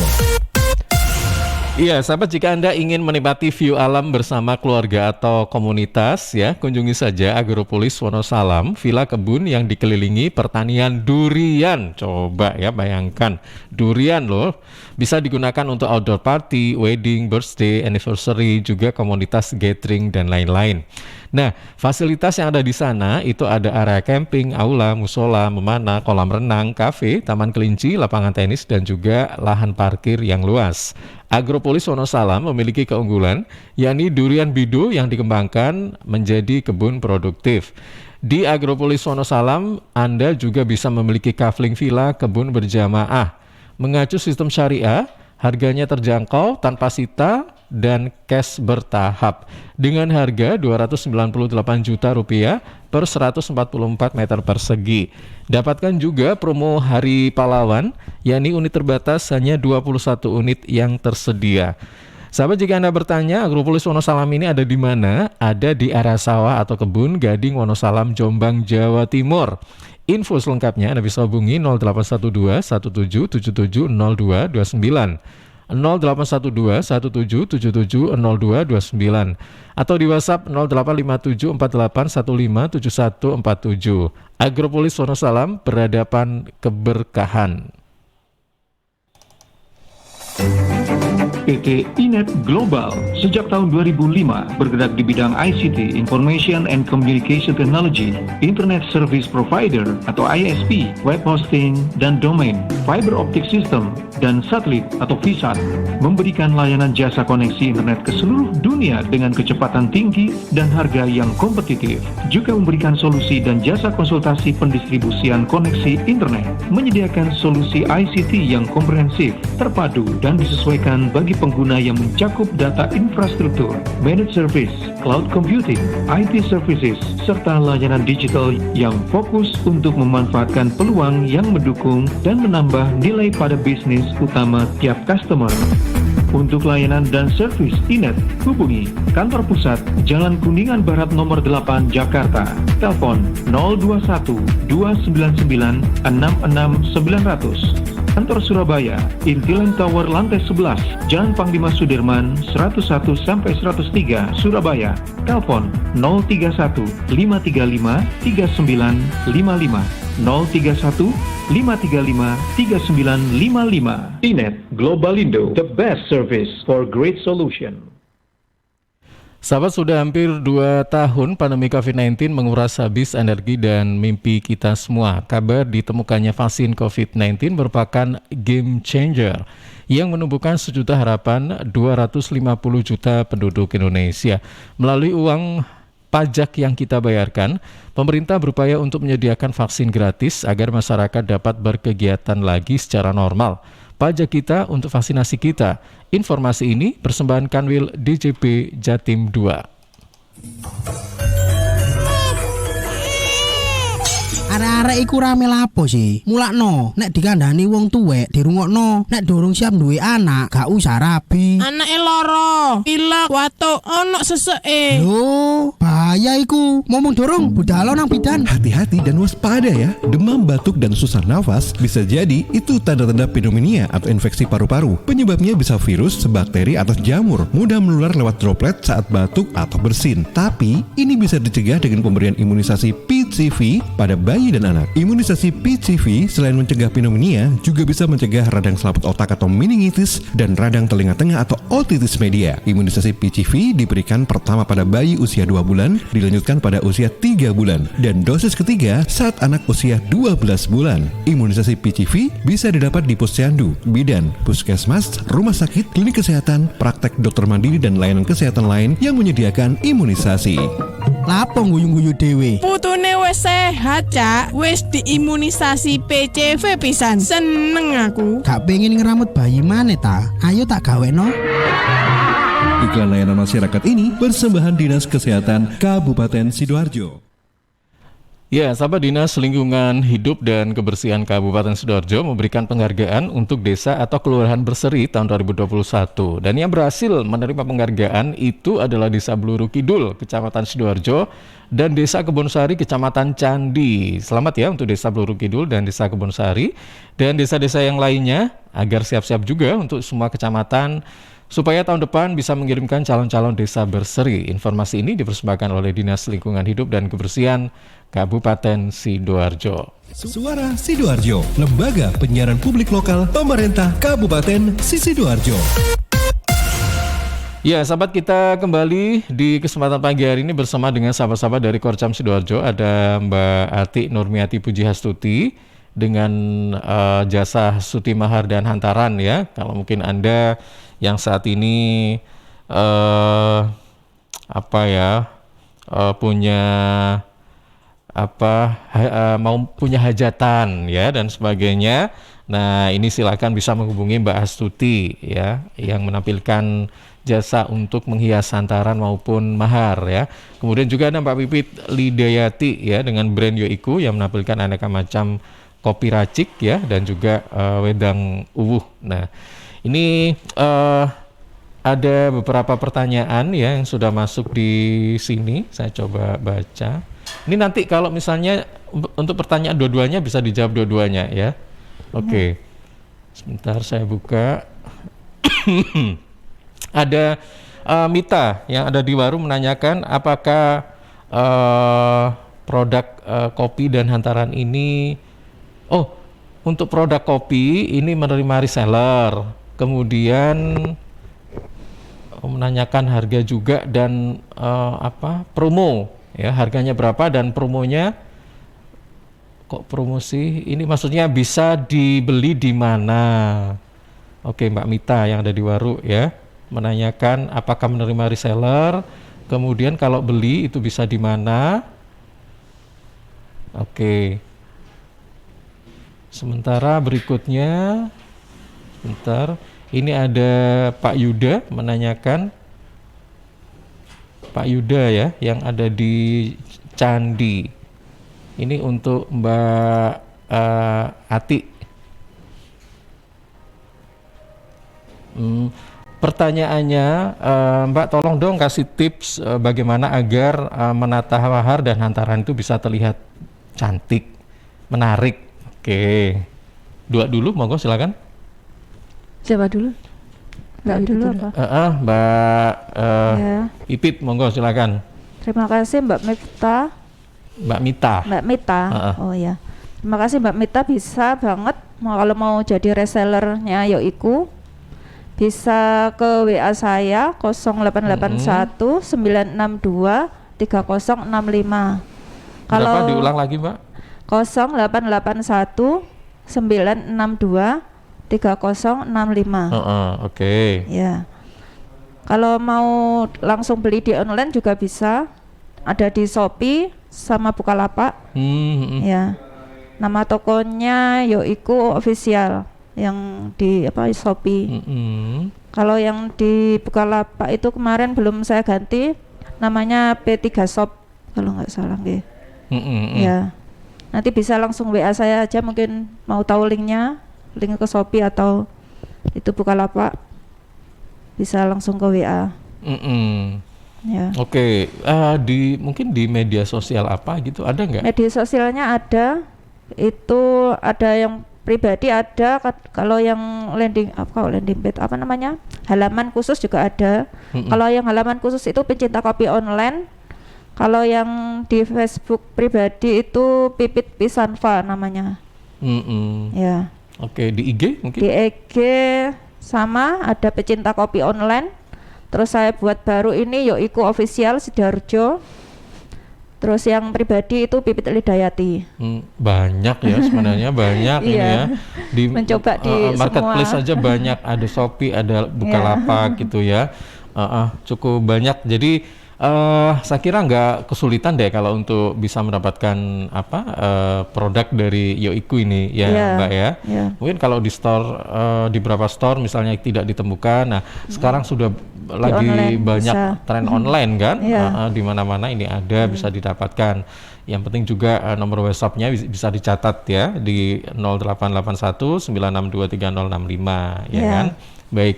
Iya, sahabat, jika Anda ingin menikmati view alam bersama keluarga atau komunitas ya, kunjungi saja Agropolis Wonosalam, villa kebun yang dikelilingi pertanian durian. Coba ya bayangkan, durian loh. Bisa digunakan untuk outdoor party, wedding, birthday, anniversary, juga komunitas gathering dan lain-lain. Nah, fasilitas yang ada di sana itu ada area camping, aula, musola, memanah, kolam renang, kafe, taman kelinci, lapangan tenis, dan juga lahan parkir yang luas. Agropolis Wonosalam memiliki keunggulan, yakni durian bido yang dikembangkan menjadi kebun produktif. Di Agropolis Wonosalam, Anda juga bisa memiliki kafling villa kebun berjamaah. Mengacu sistem syariah, harganya terjangkau, tanpa sita, dan cash bertahap. Dengan harga Rp298 juta per 144 meter persegi. Dapatkan juga promo Hari Pahlawan, yakni unit terbatas hanya 21 unit yang tersedia. Sahabat, jika Anda bertanya Agropolis Wonosalam ini ada di mana? Ada di area sawah atau kebun Gading Wonosalam, Jombang, Jawa Timur. Info selengkapnya Anda bisa hubungi 0812 1777 0229. 0812 1777 0229 atau di WhatsApp 0857 48 15 7147. Agropolis Wonosalam, peradaban keberkahan. PT Inet Global. Sejak tahun 2005 bergerak di bidang ICT, Information and Communication Technology, Internet Service Provider atau ISP, web hosting dan domain, fiber optic system dan satelit atau VSAT, memberikan layanan jasa koneksi internet ke seluruh dunia dengan kecepatan tinggi dan harga yang kompetitif. Juga memberikan solusi dan jasa konsultasi pendistribusian koneksi internet, menyediakan solusi ICT yang komprehensif, terpadu dan disesuaikan bagi pengguna yang mencakup data infrastruktur, managed service, cloud computing, IT services, serta layanan digital yang fokus untuk memanfaatkan peluang yang mendukung dan menambah nilai pada bisnis utama tiap customer. Untuk layanan dan servis Inet, hubungi kantor pusat Jalan Kuningan Barat nomor 8 Jakarta. Telepon 021 299 66900. Kantor Surabaya, Intiland Tower lantai 11, Jalan Panglima Sudirman 101-103 Surabaya. Telepon 031 535 3955. 031 535 3955. Inet Globalindo, the best service for great solution. Sahabat, sudah hampir 2 tahun pandemi COVID-19 menguras habis energi dan mimpi kita semua. Kabar ditemukannya vaksin COVID-19 merupakan game changer yang menumbuhkan sejuta harapan 250 juta penduduk Indonesia. Melalui uang pajak yang kita bayarkan, pemerintah berupaya untuk menyediakan vaksin gratis agar masyarakat dapat berkegiatan lagi secara normal. Pajak kita untuk vaksinasi kita. Informasi ini persembahan Kanwil DJP Jatim 2. Arek-arek iku rame lapo sih? Mulakno, nek dikandani wong tuwek dirungokno, nek durung siap duwe anak, gak usah rabi. Anake loro, pilek, watuk, ono seseke. Loh, bahaya iku. Ngomong dorong, budal nang bidan. Hati-hati dan waspada ya. Demam, batuk, dan susah nafas bisa jadi itu tanda-tanda pneumonia atau infeksi paru-paru. Penyebabnya bisa virus, bakteri, atau jamur. Mudah menular lewat droplet saat batuk atau bersin. Tapi, ini bisa dicegah dengan pemberian imunisasi PCV pada bayi dan anak. Imunisasi PCV selain mencegah pneumonia, juga bisa mencegah radang selaput otak atau meningitis dan radang telinga tengah atau otitis media. Imunisasi PCV diberikan pertama pada bayi usia 2 bulan, dilanjutkan pada usia 3 bulan, dan dosis ketiga saat anak usia 12 bulan. Imunisasi PCV bisa didapat di posyandu, bidan, puskesmas, rumah sakit, klinik kesehatan, praktek dokter mandiri, dan layanan kesehatan lain yang menyediakan imunisasi. Lapo guyu-guyu dewe. Putune wis sehat, Cak. Wis diimunisasi PCV pisan. Seneng aku. Gak pengen ngeramut bayi maneh ta? Ayo tak gaweno. Iklan layanan masyarakat ini persembahan Dinas Kesehatan Kabupaten Sidoarjo. Ya, sahabat, Dinas Lingkungan Hidup dan Kebersihan Kabupaten Sidoarjo memberikan penghargaan untuk desa atau kelurahan berseri tahun 2021. Dan yang berhasil menerima penghargaan itu adalah Desa Bluru Kidul, Kecamatan Sidoarjo, dan Desa Kebonsari, Kecamatan Candi. Selamat ya untuk Desa Bluru Kidul dan Desa Kebonsari, dan desa-desa yang lainnya agar siap-siap juga untuk semua kecamatan supaya tahun depan bisa mengirimkan calon-calon desa berseri. Informasi ini dipersembahkan oleh Dinas Lingkungan Hidup dan Kebersihan Kabupaten Sidoarjo. Suara Sidoarjo, lembaga penyiaran publik lokal pemerintah Kabupaten Sidoarjo. Ya, sahabat, kita kembali di kesempatan pagi hari ini bersama dengan sahabat-sahabat dari Korcam Sidoarjo. Ada Mbak Ati Nurmiati Pujihastuti dengan jasa Suti Mahar dan Hantaran ya. Kalau mungkin Anda yang saat ini punya mau punya hajatan ya dan sebagainya. Nah, ini silakan bisa menghubungi Mbak Astuti ya, yang menampilkan jasa untuk menghias hantaran maupun mahar ya. Kemudian juga ada Mbak Pipit Lidayati ya dengan brand Yoiku yang menampilkan aneka macam kopi racik ya dan juga wedang uwuh. Nah, ini ada beberapa pertanyaan ya yang sudah masuk di sini. Saya coba baca. Ini nanti kalau misalnya untuk pertanyaan dua-duanya bisa dijawab dua-duanya ya. Oke. Sebentar saya buka. Ada Mita yang ada di Waru menanyakan apakah produk kopi dan hantaran ini untuk produk kopi ini menerima reseller. Kemudian menanyakan harga juga dan promo ya, harganya berapa dan promonya kok promosi ini maksudnya bisa dibeli di mana. Oke, Mbak Mita yang ada di Waru ya, menanyakan apakah menerima reseller, kemudian kalau beli itu bisa di mana. Oke. Sementara berikutnya, sebentar, ini ada Pak Yuda menanyakan, Pak Yuda ya, yang ada di Candi. Ini untuk Mbak Ati. Pertanyaannya, Mbak tolong dong kasih tips bagaimana agar menata wahar dan hantaran itu bisa terlihat cantik, menarik. Oke, dua dulu, monggo silakan. Siapa dulu? Mbak dulu apa? Mbak Ya. Ipit, monggo silakan. Terima kasih Mbak Mita. Mbak Mita. Mbak Mita. Oh ya. Terima kasih Mbak Mita, bisa banget kalau mau jadi resellernya Yoiku. Bisa ke WA saya 0881 962 3065. Berapa diulang lagi, Mbak? 0881 962 3065. Oke. Ya. Kalau mau langsung beli di online juga bisa. Ada di Shopee sama Bukalapak. Ya. Nama tokonya Yoiku Official yang di Shopee. Kalau yang di Bukalapak itu kemarin belum saya ganti, namanya P3 Shop kalau nggak salah nggih. Ya. Nanti bisa langsung WA saya aja, mungkin mau tahu linknya, link ke Shopee atau itu Bukalapak, bisa langsung ke WA. Ya. Oke, mungkin di media sosial apa gitu ada nggak? Media sosialnya ada, itu ada yang pribadi ada, kalau yang landing page apa namanya, halaman khusus juga ada. Kalau yang halaman khusus itu pencinta kopi online. Kalau yang di Facebook pribadi itu Pipit Pisanva namanya. Ya. Oke, di IG mungkin? Di IG sama ada pecinta kopi online. Terus saya buat baru ini Yoiku Official Sidoarjo. Terus yang pribadi itu Pipit Lidayati. Banyak ya sebenarnya, banyak ini ya. Di mencoba di marketplace semua. aja banyak, ada Shopee, ada Bukalapak gitu ya. Cukup banyak. Jadi saya kira nggak kesulitan deh kalau untuk bisa mendapatkan produk dari Yoiku ini ya, Mbak ya. Mungkin kalau di store, di beberapa store misalnya tidak ditemukan. Nah, sekarang sudah lagi online banyak bisa. tren online kan, Yeah. di mana-mana ini ada, bisa didapatkan. Yang penting juga nomor WhatsApp-nya bisa dicatat ya di 0881 962 3065 ya kan. Baik.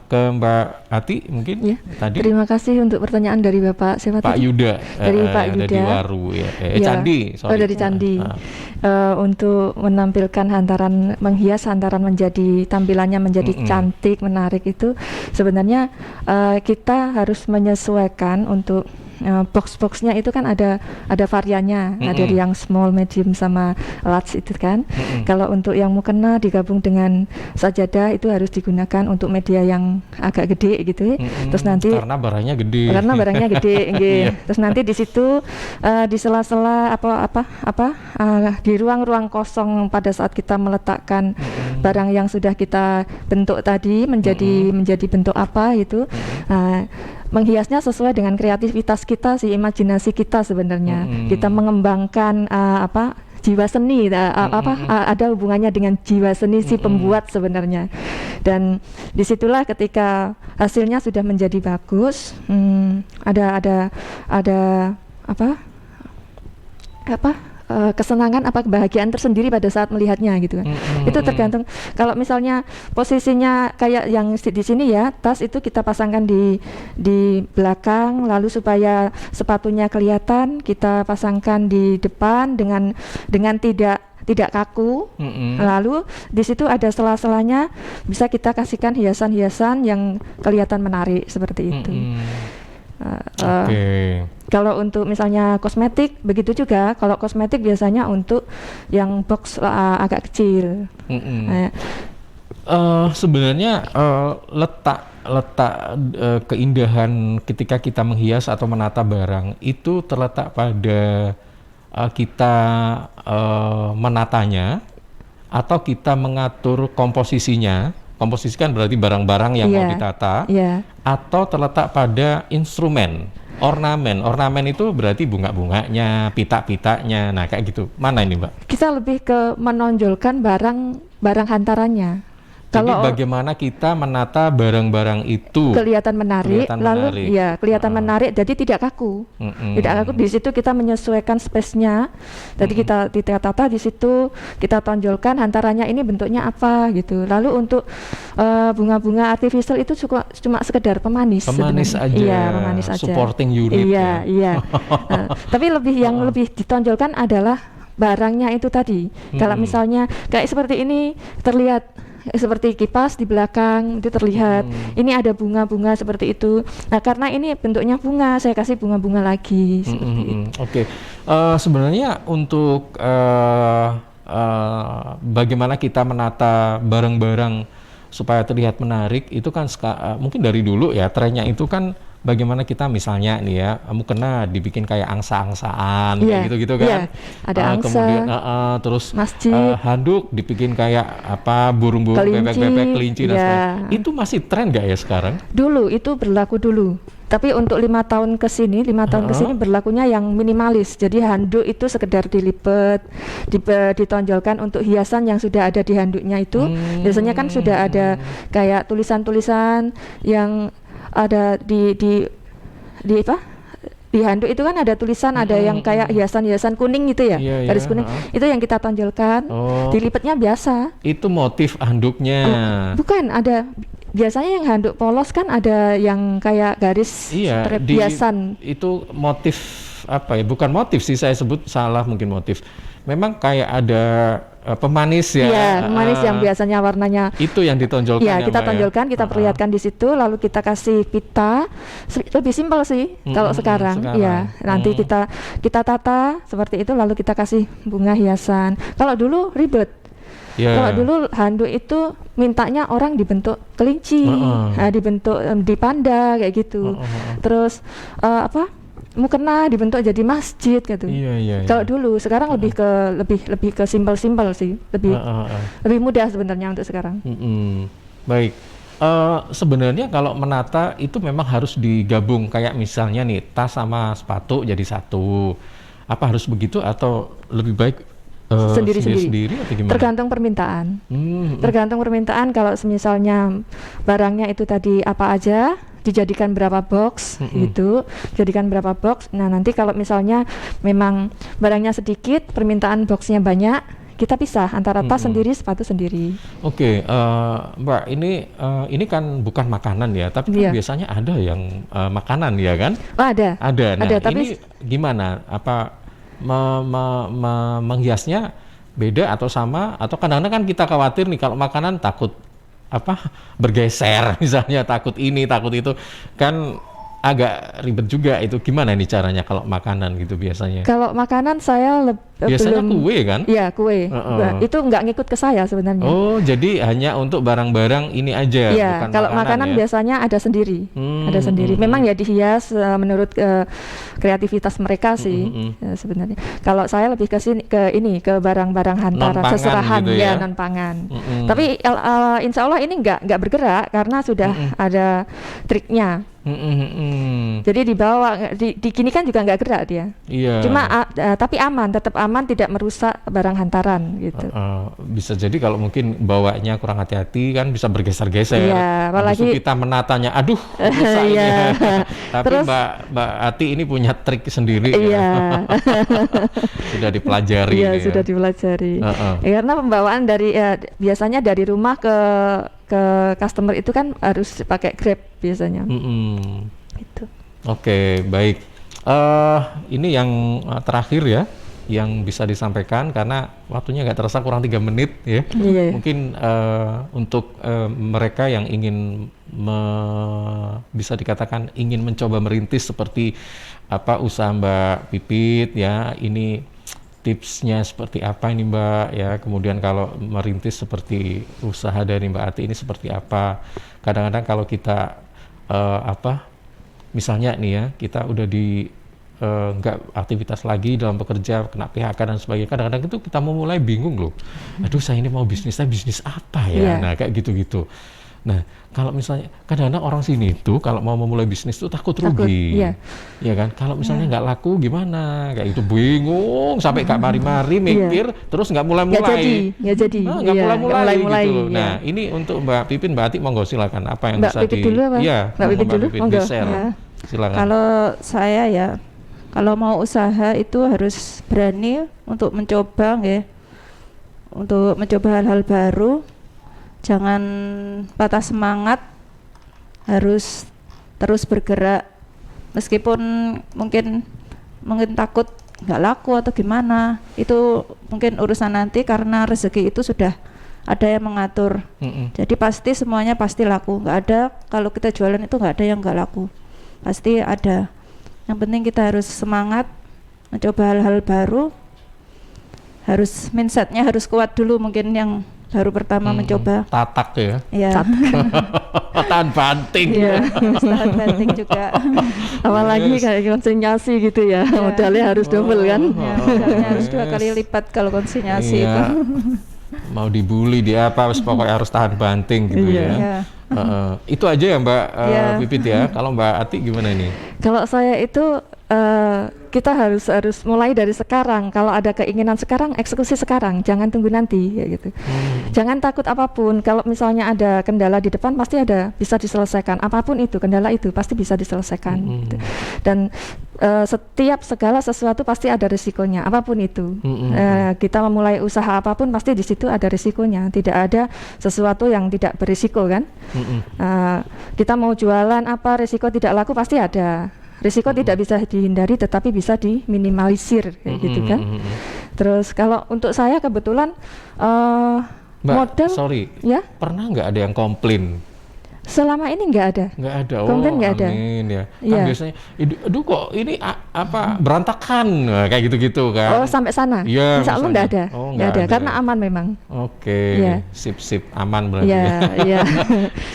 Ke Mbak Ati mungkin tadi. Terima kasih untuk pertanyaan dari Bapak siapa Pak tadi? Yuda Dari Pak ada Yuda di Waru ya. Candi, sorry. dari Candi. Untuk menampilkan hantaran, menghias hantaran menjadi tampilannya menjadi cantik, menarik itu sebenarnya kita harus menyesuaikan untuk box-boxnya itu kan ada variannya, ada yang small, medium sama large itu kan. Kalau untuk yang mukena digabung dengan sajadah itu harus digunakan untuk media yang agak gede gitu. Terus nanti karena barangnya gede. Terus nanti di situ di sela-sela di ruang-ruang kosong pada saat kita meletakkan barang yang sudah kita bentuk tadi menjadi bentuk apa itu. Menghiasnya sesuai dengan kreativitas kita sih, imajinasi kita sebenarnya. Kita mengembangkan jiwa seni, ada hubungannya dengan jiwa seni si pembuat sebenarnya. Dan disitulah ketika hasilnya sudah menjadi bagus, ada kesenangan, kebahagiaan tersendiri pada saat melihatnya gitu kan. Itu tergantung, kalau misalnya posisinya kayak yang di sini ya, tas itu kita pasangkan di belakang, lalu supaya sepatunya kelihatan kita pasangkan di depan dengan tidak kaku. Lalu di situ ada sela-selanya, bisa kita kasihkan hiasan-hiasan yang kelihatan menarik seperti itu. Kalau untuk misalnya kosmetik begitu juga. Kalau kosmetik biasanya untuk yang box agak kecil. Sebenarnya letak letak keindahan ketika kita menghias atau menata barang itu terletak pada kita menatanya atau kita mengatur komposisinya. Komposisi kan berarti barang-barang yang mau ditata, atau terletak pada instrumen, ornamen itu berarti bunga-bunganya, pita-pitanya, nah kayak gitu. Mana ini Mbak? Kita lebih ke menonjolkan barang hantarannya. Jadi bagaimana kita menata barang-barang itu kelihatan menarik, kelihatan menarik, jadi tidak kaku. Tidak kaku. Di situ kita menyesuaikan space-nya. Jadi kita tata di situ, kita tonjolkan hantarannya ini bentuknya apa gitu. Lalu untuk bunga-bunga artificial itu cuma sekedar pemanis aja. Iya, pemanis aja. Supporting unit. Iya. Tapi yang lebih ditonjolkan adalah barangnya itu tadi. Kalau misalnya kayak seperti ini terlihat seperti kipas di belakang itu terlihat ini ada bunga-bunga seperti itu. Nah karena ini bentuknya bunga, saya kasih bunga-bunga lagi. Oke. Sebenarnya untuk bagaimana kita menata barang-barang supaya terlihat menarik itu kan mungkin dari dulu ya trennya itu kan bagaimana kita misalnya nih ya mukena dibikin kayak angsa-angsaan kayak gitu-gitu kan. Ada angsa. Kemudian terus handuk dibikin kayak apa burung-burung, bebek-bebek, kelinci dan sebagainya. Itu masih tren nggak ya sekarang? Dulu itu berlaku dulu. Tapi untuk 5 tahun ke sini berlakunya yang minimalis. Jadi handuk itu sekedar dilipet, ditonjolkan untuk hiasan yang sudah ada di handuknya itu. Biasanya kan sudah ada kayak tulisan-tulisan yang ada di handuk itu kan ada tulisan, ada yang kayak hiasan-hiasan kuning gitu ya, garis kuning. Itu yang kita tonjolkan. Dilipetnya biasa. Itu motif handuknya. Bukan, ada biasanya yang handuk polos kan ada yang kayak garis hiasan. Itu motif apa ya? Bukan motif sih, saya sebut salah mungkin motif. Memang kayak ada pemanis ya. Iya, pemanis yang biasanya warnanya. Itu yang ditonjolkan. Iya, kita tonjolkan, kita perlihatkan di situ, lalu kita kasih pita. Lebih simpel sih kalau sekarang. Iya, nanti kita tata seperti itu, lalu kita kasih bunga hiasan. Kalau dulu ribet. Kalau dulu handuk itu mintanya orang dibentuk kelinci, dibentuk di panda kayak gitu. Terus mukena dibentuk jadi masjid gitu. Kalau dulu, sekarang lebih ke simpel-simpel sih, lebih mudah sebenarnya untuk sekarang. Baik. Sebenarnya kalau menata itu memang harus digabung kayak misalnya nih tas sama sepatu jadi satu. Apa harus begitu atau lebih baik sendiri-sendiri atau gimana? Tergantung permintaan. Tergantung permintaan. Kalau misalnya barangnya itu tadi apa aja, dijadikan berapa box gitu, jadikan berapa box. Nah nanti kalau misalnya memang barangnya sedikit, permintaan boxnya banyak, kita pisah antara tas sendiri, sepatu sendiri. Oke, Mbak, ini kan bukan makanan ya, tapi kan biasanya ada yang makanan ya kan? Oh, ada. Nah, ada, tapi ini gimana? Apa menghiasnya beda atau sama? Atau kadang-kadang kan kita khawatir nih kalau makanan takut bergeser misalnya, takut ini takut itu kan agak ribet juga. Itu gimana nih caranya kalau makanan gitu biasanya? Kalau makanan saya biasanya kue kan? Iya, kue. Itu nggak ngikut ke saya sebenarnya. Oh, jadi hanya untuk barang-barang ini aja. Iya, bukan kalau makanan ya? Biasanya ada sendiri. Ada sendiri. Memang ya dihias menurut kreativitas mereka sih sebenarnya. Kalau saya lebih ke barang-barang hantaran, seserahan gitu ya, non pangan. Tapi insya Allah ini nggak bergerak karena sudah ada triknya. Jadi dibawa, gini kan juga nggak gerak dia. Cuma tapi tetap aman, tidak merusak barang hantaran gitu. Bisa jadi kalau mungkin bawanya kurang hati-hati kan bisa bergeser-geser. Apalagi kita menatanya, aduh rusak ini. Tapi terus, Mbak Ati ini punya trik sendiri. Sudah dipelajari. Sudah dipelajari. Karena pembawaan biasanya dari rumah ke customer itu kan harus pakai Grab biasanya. Gitu. Oke, baik. Ini yang terakhir ya, yang bisa disampaikan karena waktunya nggak terasa, kurang 3 menit ya. Mungkin untuk mereka yang ingin bisa dikatakan ingin mencoba merintis seperti usaha Mbak Pipit ya, ini tipsnya seperti apa ini Mbak ya, kemudian kalau merintis seperti usaha dari Mbak Ati ini seperti apa. Kadang-kadang kalau kita misalnya nih ya, kita udah di nggak aktivitas lagi dalam bekerja, kena PHK dan sebagainya, kadang-kadang itu kita mau mulai bingung loh, aduh saya ini mau bisnisnya bisnis apa ya, nah kayak gitu-gitu. Nah kalau misalnya kadang-kadang orang sini tuh kalau mau memulai bisnis tuh takut rugi, ya kan, kalau misalnya nggak laku gimana, kayak itu bingung sampai nggak mari-mari mikir, terus nggak mulai-mulai, nggak mulai-mulai gitu. Nah ini untuk Mbak Pipin, Mbak Ati, monggo silakan apa yang Mbak bisa Pipin dulu apa? Iya, Mbak Pipin dulu, monggo. di-share. Silakan. Kalau saya ya, kalau mau usaha itu harus berani untuk mencoba ya, untuk mencoba hal-hal baru, jangan patah semangat, harus terus bergerak meskipun mungkin takut nggak laku atau gimana, itu mungkin urusan nanti, karena rezeki itu sudah ada yang mengatur. Jadi pasti semuanya pasti laku, nggak ada kalau kita jualan itu nggak ada yang nggak laku, pasti ada. Yang penting kita harus semangat mencoba hal-hal baru, harus mindsetnya harus kuat dulu, mungkin yang baru pertama mencoba. Tatak ya. Iya. Tahan banting. Iya, tahan banting juga. Apalagi kayak konsinyasi gitu ya, modalnya harus double kan. Ya, modalnya harus 2 kali lipat kalau konsinyasi itu. Mau dibully dia apa, pokoknya harus tahan banting gitu ya. Itu aja ya Mbak Pipit ya. Kalau Mbak Ati gimana ini? Kalau saya itu kita harus mulai dari sekarang. Kalau ada keinginan sekarang, eksekusi sekarang, jangan tunggu nanti ya gitu. Jangan takut apapun. Kalau misalnya ada kendala di depan, pasti bisa diselesaikan. Apapun itu kendala itu pasti bisa diselesaikan. Gitu. Dan setiap segala sesuatu pasti ada risikonya, apapun itu. Kita memulai usaha apapun pasti di situ ada risikonya. Tidak ada sesuatu yang tidak berisiko kan. Kita mau jualan apa, risiko tidak laku pasti ada. Risiko tidak bisa dihindari tetapi bisa diminimalisir kayak gitu kan. Terus kalau untuk saya kebetulan Mbak, modal ya, pernah nggak ada yang komplain? Selama ini nggak ada. Nggak ada. Komplain nggak ada. Amin ya. Kan biasanya, aduh kok ini berantakan, kayak gitu-gitu kan. Oh sampai sana. Iya. Insya Allah nggak ada. Nggak ada karena aman memang. Oke. Sip aman berarti. Iya.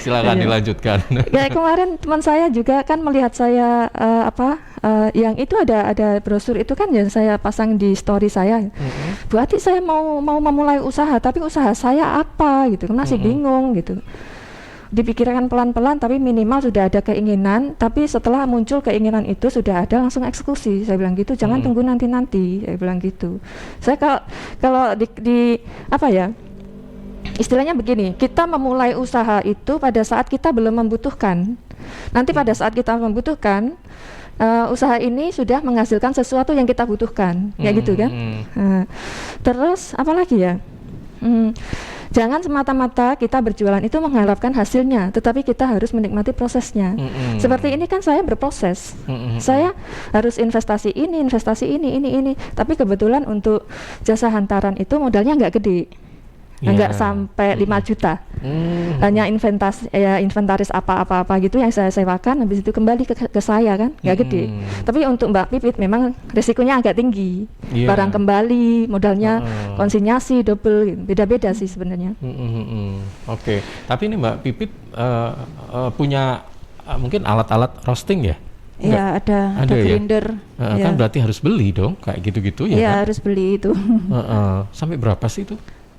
Silakan dilanjutkan. Kayak kemarin teman saya juga kan melihat saya yang itu ada brosur itu kan yang saya pasang di story saya. Bu Ati, saya mau memulai usaha, tapi usaha saya apa gitu, masih bingung gitu. Dipikirkan pelan-pelan, tapi minimal sudah ada keinginan. Tapi setelah muncul keinginan itu sudah ada langsung eksekusi. Saya bilang gitu, jangan tunggu nanti. Saya bilang gitu. Saya kalau di apa ya? Istilahnya begini, kita memulai usaha itu pada saat kita belum membutuhkan. Nanti pada saat kita membutuhkan, usaha ini sudah menghasilkan sesuatu yang kita butuhkan, kayak gitu kan. Terus apa lagi ya? Jangan semata-mata kita berjualan itu mengharapkan hasilnya, tetapi kita harus menikmati prosesnya. Seperti ini kan saya berproses. Saya harus investasi ini. Tapi kebetulan untuk jasa hantaran itu modalnya nggak gede. Nggak sampai 5 juta. Hanya inventaris apa-apa gitu yang saya sewakan, habis itu kembali ke saya kan, nggak gede. Tapi untuk Mbak Pipit memang risikonya agak tinggi. Barang kembali, modalnya konsinyasi double, beda-beda sih sebenarnya. Oke. Tapi ini Mbak Pipit punya mungkin alat-alat roasting ya? Iya, ada grinder. Kan berarti harus beli dong, kayak gitu-gitu ya? Iya, kan? harus beli itu. Sampai berapa sih itu?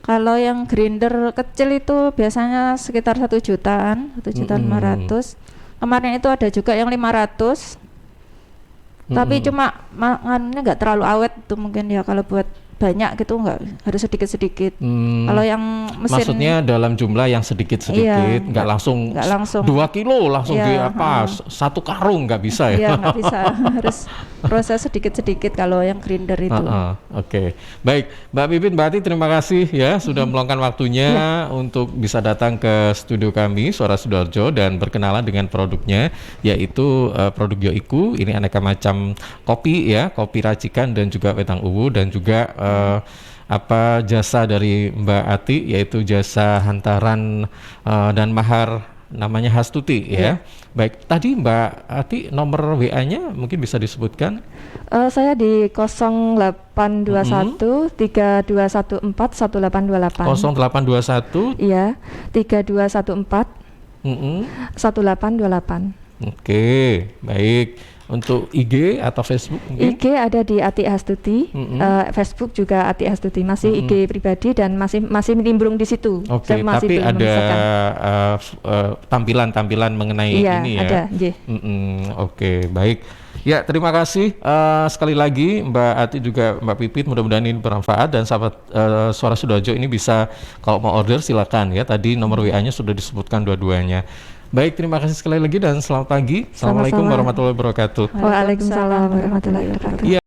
Kalau yang grinder kecil itu biasanya sekitar 1 jutaan, 1.500.000. Kemarin itu ada juga yang 500. Tapi cuma nganunya nggak terlalu awet tuh mungkin ya, kalau buat banyak gitu nggak, harus sedikit-sedikit. Kalau yang mesin, maksudnya dalam jumlah yang sedikit-sedikit, nggak langsung 2 kilo langsung di 1 karung, nggak bisa ya? Iya, nggak bisa. Harus proses sedikit-sedikit kalau yang grinder itu. Oke. Baik, Mbak Pipin, Mbak Ati, terima kasih ya sudah meluangkan waktunya untuk bisa datang ke studio kami Suara Sidoarjo dan berkenalan dengan produknya, yaitu produk Yoiku. Ini aneka macam kopi ya, kopi racikan dan juga wedang uwu, dan juga jasa dari Mbak Ati, yaitu jasa hantaran dan mahar namanya Hastuti ya. Baik, tadi Mbak Ati nomor WA-nya mungkin bisa disebutkan. Saya di 0821 3214 1828. 0821. Iya, 3214 1828. Oke, baik. Untuk IG atau Facebook mungkin? IG ada di Ati Hastuti, Facebook juga Ati Hastuti, masih IG pribadi dan masih nimbrung di situ. Oke, tapi ada tampilan-tampilan mengenai ini ya. Ada, Oke, baik. Ya, terima kasih sekali lagi Mbak Ati juga Mbak Pipit, mudah-mudahan ini bermanfaat dan sahabat Suara Sidoarjo ini bisa kalau mau order silakan ya. Tadi nomor WA-nya sudah disebutkan dua-duanya. Baik, terima kasih sekali lagi dan selamat pagi. Assalamualaikum warahmatullahi wabarakatuh. Waalaikumsalam warahmatullahi wabarakatuh.